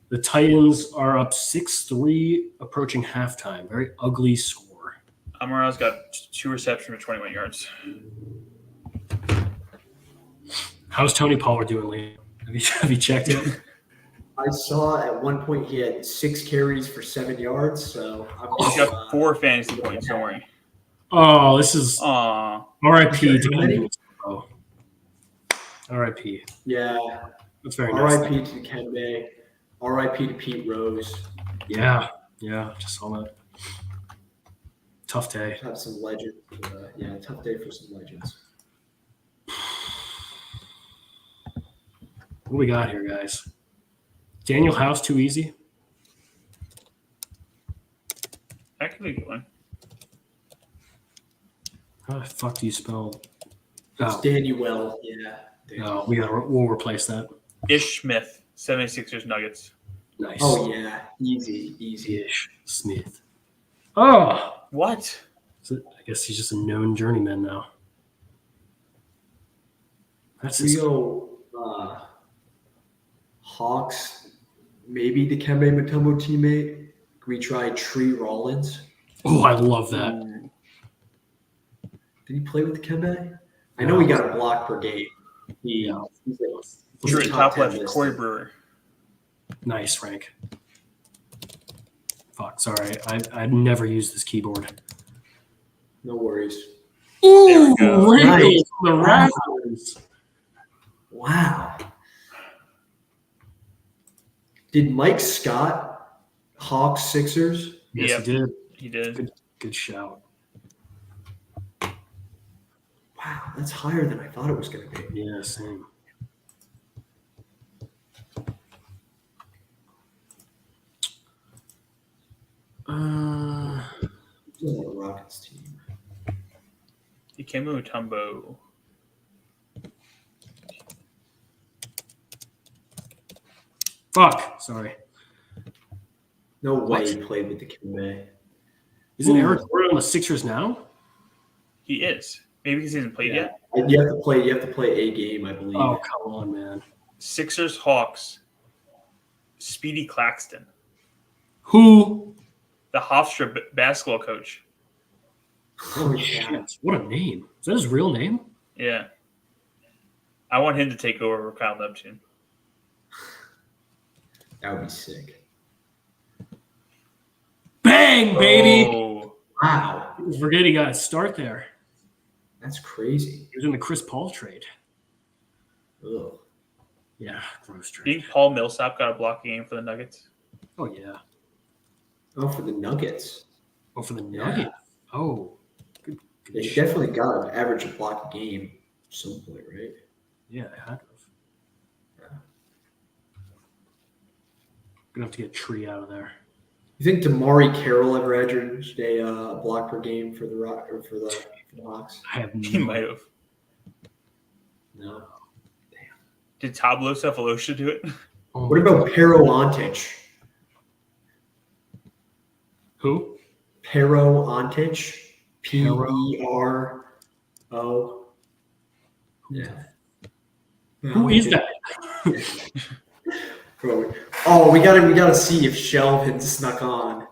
The Titans are up 6-3, approaching halftime. Very ugly score. Amon-Ra's got 2 receptions for 21 yards. How's Tony Pollard doing, Liam? Have you checked it? I saw at one point he had 6 carries for 7 yards. So he's got 4 fantasy points. Don't worry. Oh, this is R.I.P. R.I.P. Yeah, that's very nice. R.I.P. to Dikembe. R.I.P. to Pete Rose. Yeah, just saw that. Tough day. Have some legends. Tough day for some legends. What we got here, guys? Daniel House, too easy? That could be a good one. How the fuck do you spell? It's Danuel, yeah. No, we'll replace that. Ish Smith, 76ers Nuggets. Nice. Oh, yeah. Easy. Ish Smith. Oh! What? So I guess he's just a known journeyman now. That's we go Hawks, maybe Dikembe Mutombo teammate. Can we try Tree Rollins? Oh, I love that. Did he play with Dikembe? I know he got a block per game. He's top left, Corey Brewer. Nice, Frank. Fuck, sorry. I've never used this keyboard. No worries. Ooh, there we go. Nice. The Raptors. Wow. Did Mike Scott Hawks Sixers? Yes, Yep. he did. He did. Good shout. Wow, that's higher than I thought it was going to be. Yeah, same. Rockets team. Dikembe Mutombo. Fuck. Sorry. No way he played with Dikembe. Isn't Ooh. Eric Gordon on the Sixers now? He is. Maybe because he hasn't played Yeah. yet. You have to play a game, I believe. Oh, come on, man. Sixers, Hawks, Speedy Claxton, Who? the Hofstra basketball coach. Oh, yeah. Shit. What a name. Is that his real name? Yeah. I want him to take over Kyle Neptune. That would be sick. Bang, baby. Oh. Wow. Forget he got a start there. That's crazy. He was in the Chris Paul trade. Ugh. Yeah, gross Do you trade. think Paul Millsap got a block game for the Nuggets? Oh, yeah. Oh, for the Nuggets. Oh, for the Yeah. Nuggets. Oh. Good They shit. definitely got to average a block a game at some point, right? Yeah, they had to have. Yeah. Gonna have to get Tree out of there. You think Damari Carroll ever averaged a block per game for the Rock or for the Hawks? I have He no might have. No. Did Tablo Cephalosha do it? Oh What my about God. Pero Antich? Who? Pero Antich? P-E-R-O. Yeah. Who is that? Oh, we gotta see if Shelvin snuck on.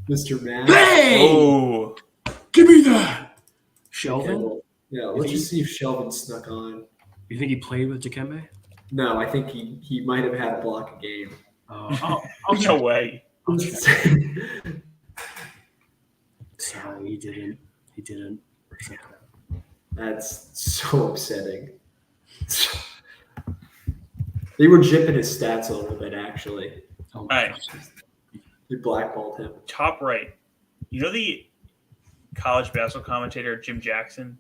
Mr. Matt. Hey! Oh. Give me that! Okay, Shelvin? well, yeah, let's just see if Shelvin snuck on. You think he played with Dikembe? No, I think he might have had a block a game. I'll No check. way. I'll check. Sorry, he didn't. He didn't. That's so upsetting. They were jipping his stats a little bit, actually. Oh All my right. gosh. They blackballed him. Top right. You know the college basketball commentator Jim Jackson?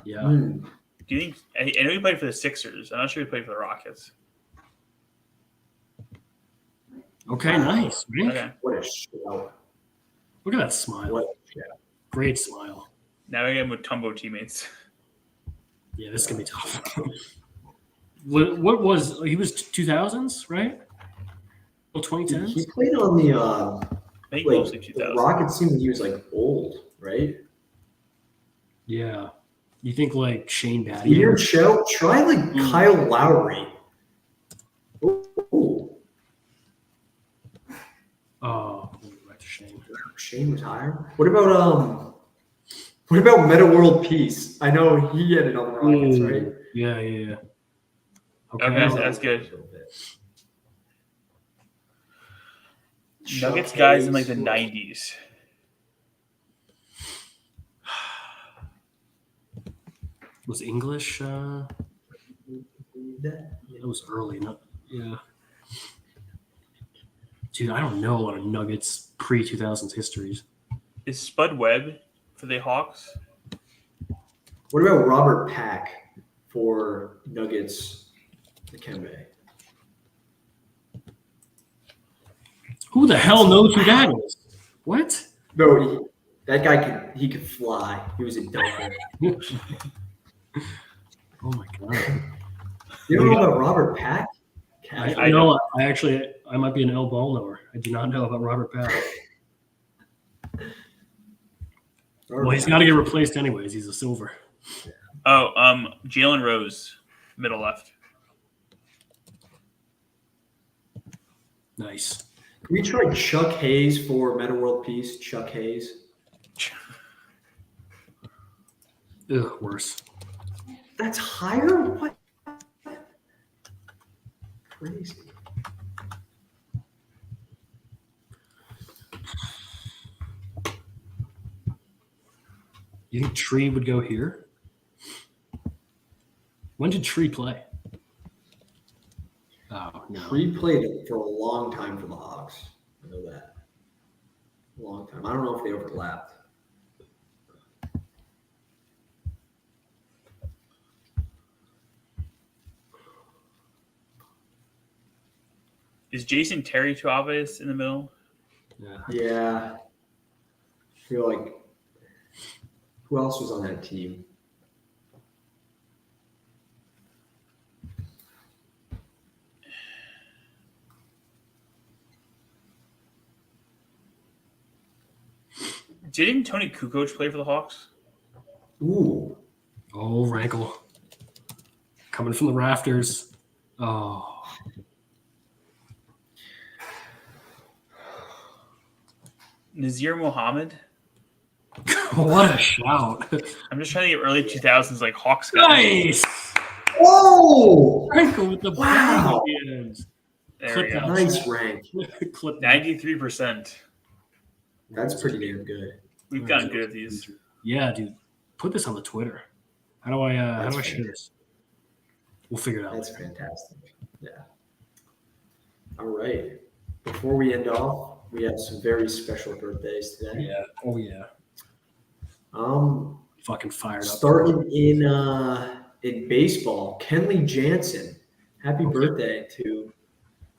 Yeah. Hmm. Do you think I know he played for the Sixers? I'm not sure he played for the Rockets. Okay, nice. Right? Okay. What a show. Look at that smile. What a show. Great smile. Now I get him with Tumbo teammates. Yeah, this is gonna be tough. What was he was 2000s, right? Well, 2010s. He played on the I think like mostly the 2000. Rockets seemed he was like old, right? Yeah. You think like Shane You Battier? hear show? Try like Kyle Lowry. Ooh, Oh, right to Shane. Shane was higher. What about Meta World Peace? I know he had it on the Rockets, Ooh. right? Yeah, yeah, yeah. Okay. Okay. That's good. A little bit. Nuggets Chuck guys in like Hayes. the 90s. Was English? It was early. Not, yeah. Dude, I don't know a lot of Nuggets pre 2000s histories. Is Spud Webb for the Hawks? What about Robert Pack for Nuggets Dikembe? Who the hell knows who that is? What? No, that guy could fly. He was a dunker. Oh my god! You don't know about Robert Pack? I know. I might be an L ball knower. I do not know about Robert Pack. Well, he's got to get replaced anyways. He's a silver. Oh, Jalen Rose, middle left. Nice. Can we try Chuck Hayes for Meta World Peace? Chuck Hayes. Ugh, worse. That's higher? What? Crazy. You think Tree would go here? When did Tree play? Oh no. Tree played for a long time for the Hawks. I know that. A long time. I don't know if they overlapped. Is Jason Terry too obvious in the middle? Yeah. Yeah. I feel like who else was on that team? Didn't Tony Kukoc play for the Hawks? Ooh. Oh, Rankle. Coming from the rafters. Oh. Nazir Mohammed? What a shout. I'm just trying to get early 2000s like Hawks guys. Nice. Oh, Rankle with the Wow. There Clip we go. that. nice rank. Clip that. 93%. That's pretty damn good. We've gotten good at these. Yeah, dude. Put this on the Twitter. How do I That's share this? We'll figure it out. That's fantastic. Yeah. All right. Before we end off, we have some very special birthdays today. Yeah. Oh yeah. Fucking fired up. Starting in baseball, Kenley Jansen. Happy birthday to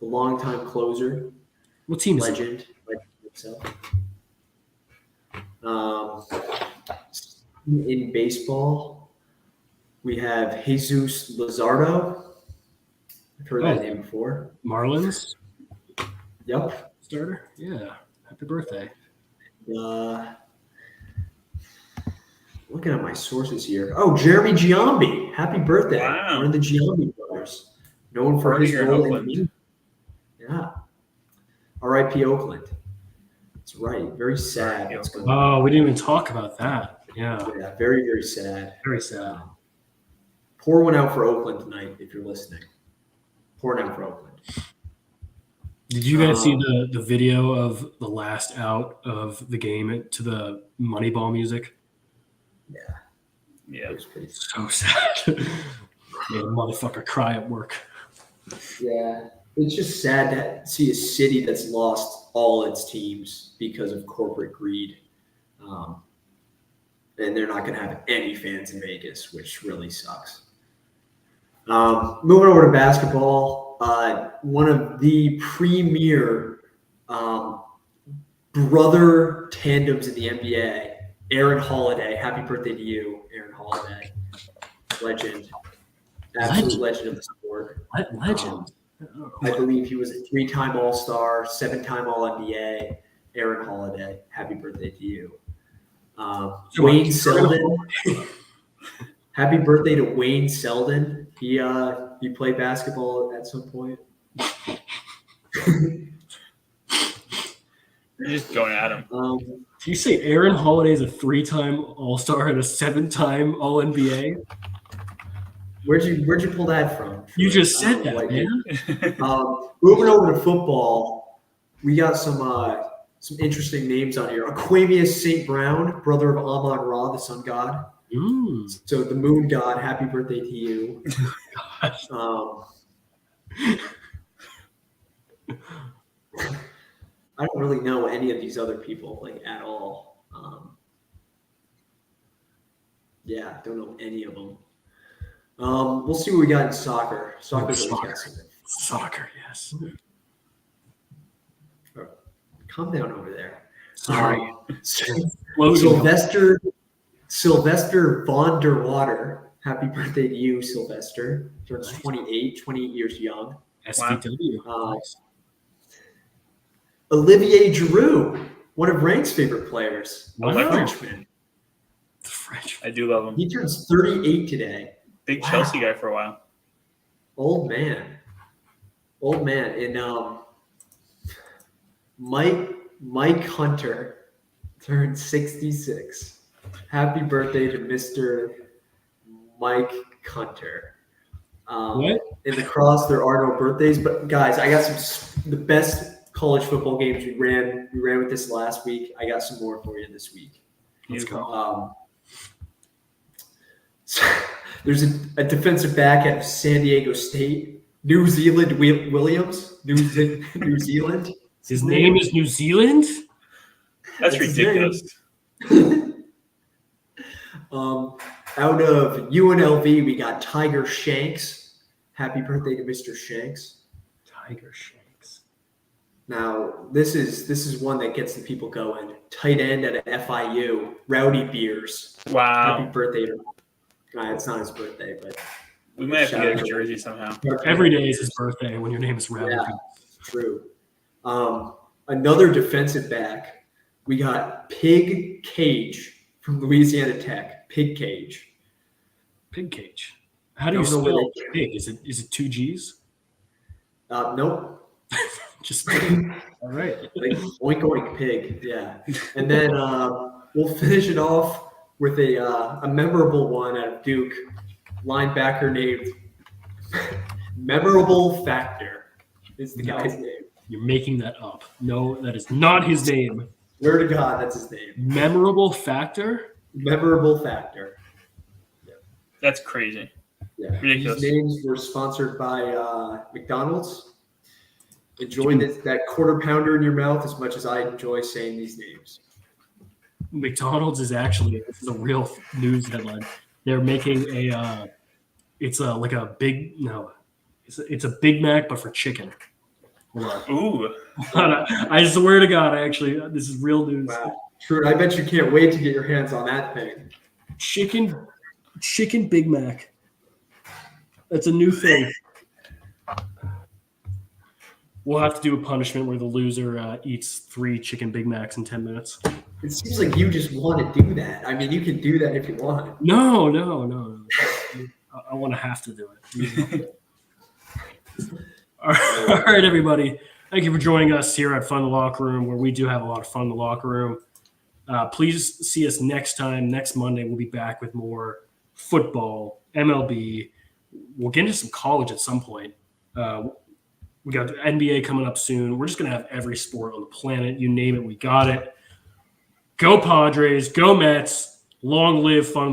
the longtime closer, What team is it? legend himself. In baseball, we have Jesus Luzardo. I've heard that Oh. name before. Marlins Yep. starter? Yeah. Happy birthday. Looking at my sources here. Oh, Jeremy Giambi. Happy birthday. Wow. One of the Giambi brothers. Known for Born his here in role in Oakland. Yeah. R.I.P. Oakland. That's right. Very sad. R.I.P. what's Oakland. going on. Oh, we didn't even talk about that. Yeah. Yeah, very, very sad. Very sad. Pour one out for Oakland tonight if you're listening. Pour it out for Oakland. Did you guys see the video of the last out of the game to the Moneyball music? Yeah. It was pretty So sad. Made a motherfucker cry at work. Yeah, it's just sad to see a city that's lost all its teams because of corporate greed. And they're not going to have any fans in Vegas, which really sucks. Moving over to basketball, one of the premier brother tandems in the NBA, Aaron Holiday. Happy birthday to you, Aaron Holiday. Legend. Absolute legend of the sport. Legend. I believe he was a 3-time All-Star, 7-time All-NBA. Aaron Holiday, happy birthday to you. Wayne Selden, happy birthday to Wayne Selden. He played basketball at some point. You're just going at him. Did you say Aaron Holiday is a 3-time All-Star and a 7-time All-NBA? Where'd you pull that from? You just I said don't know, that, like, man. Moving over to football, we got some interesting names on here. Aquamius St. Brown, brother of Amon Ra, the sun god. So the moon god, happy birthday to you. I don't really know any of these other people like at all. Yeah, don't know any of them. We'll see what we got in soccer. Soccer's always got something. Soccer, yes. Calm down over there. Sorry. Sylvester Von der Water. Happy birthday to you, Sylvester. Turns 28 years young. SVW. Nice. Olivier Giroud, one of Rank's favorite players. Wow. A Frenchman. The French. I do love him. He turns 38 today. Big Wow. Chelsea guy for a while. Old man. And Mike Hunter turned 66. Happy birthday to Mr. Mike Hunter. What? In the cross, there are no birthdays, but guys, I got the best college football games we ran. We ran with this last week. I got some more for you this week. Let's go. So there's a defensive back at San Diego State, New Zealand Williams, New Zealand. His name is New Zealand? That's his ridiculous. Out of UNLV, we got Tiger Shanks. Happy birthday to Mr. Shanks. Tiger Shanks. Now, this is one that gets the people going. Tight end at FIU, Rowdy Beers. Happy Wow. birthday to it's not his birthday, but We might have to Shout get out a to jersey somehow. Every day is his birthday when your name is Rowdy. Yeah. True. Another defensive back, We got Pig Cage from Louisiana Tech. Pig Cage. Pig cage. How do you Don't know spell where pig? Is it two G's? Nope. Just all right. Like oink oink pig. Yeah. And then we'll finish it off with a memorable one at Duke, linebacker named Memorable Factor is the guy's name. You're making that up. No, that is not his name. Swear to God, that's his name. Memorable Factor? Memorable Factor. That's crazy. Yeah. Ridiculous. These names were sponsored by McDonald's. Enjoy that quarter pounder in your mouth as much as I enjoy saying these names. McDonald's is actually, this is a real news headline. They're making it's a Big Mac, but for chicken. Hold on. Ooh. I swear to God, this is real news. Wow. True. I bet you can't wait to get your hands on that thing. Chicken Big Mac. That's a new thing. We'll have to do a punishment where the loser eats 3 chicken Big Macs in 10 minutes. It seems like you just want to do that. I mean, you can do that if you want. No. I want to have to do it. All right, everybody. Thank you for joining us here at Fun in the Locker Room, where we do have a lot of fun in the locker room. Please see us next time. Next Monday, we'll be back with more football, MLB. We'll get into some college at some point. We got the NBA coming up soon. We're just going to have every sport on the planet. You name it, we got it. Go Padres. Go Mets. Long live Fun in the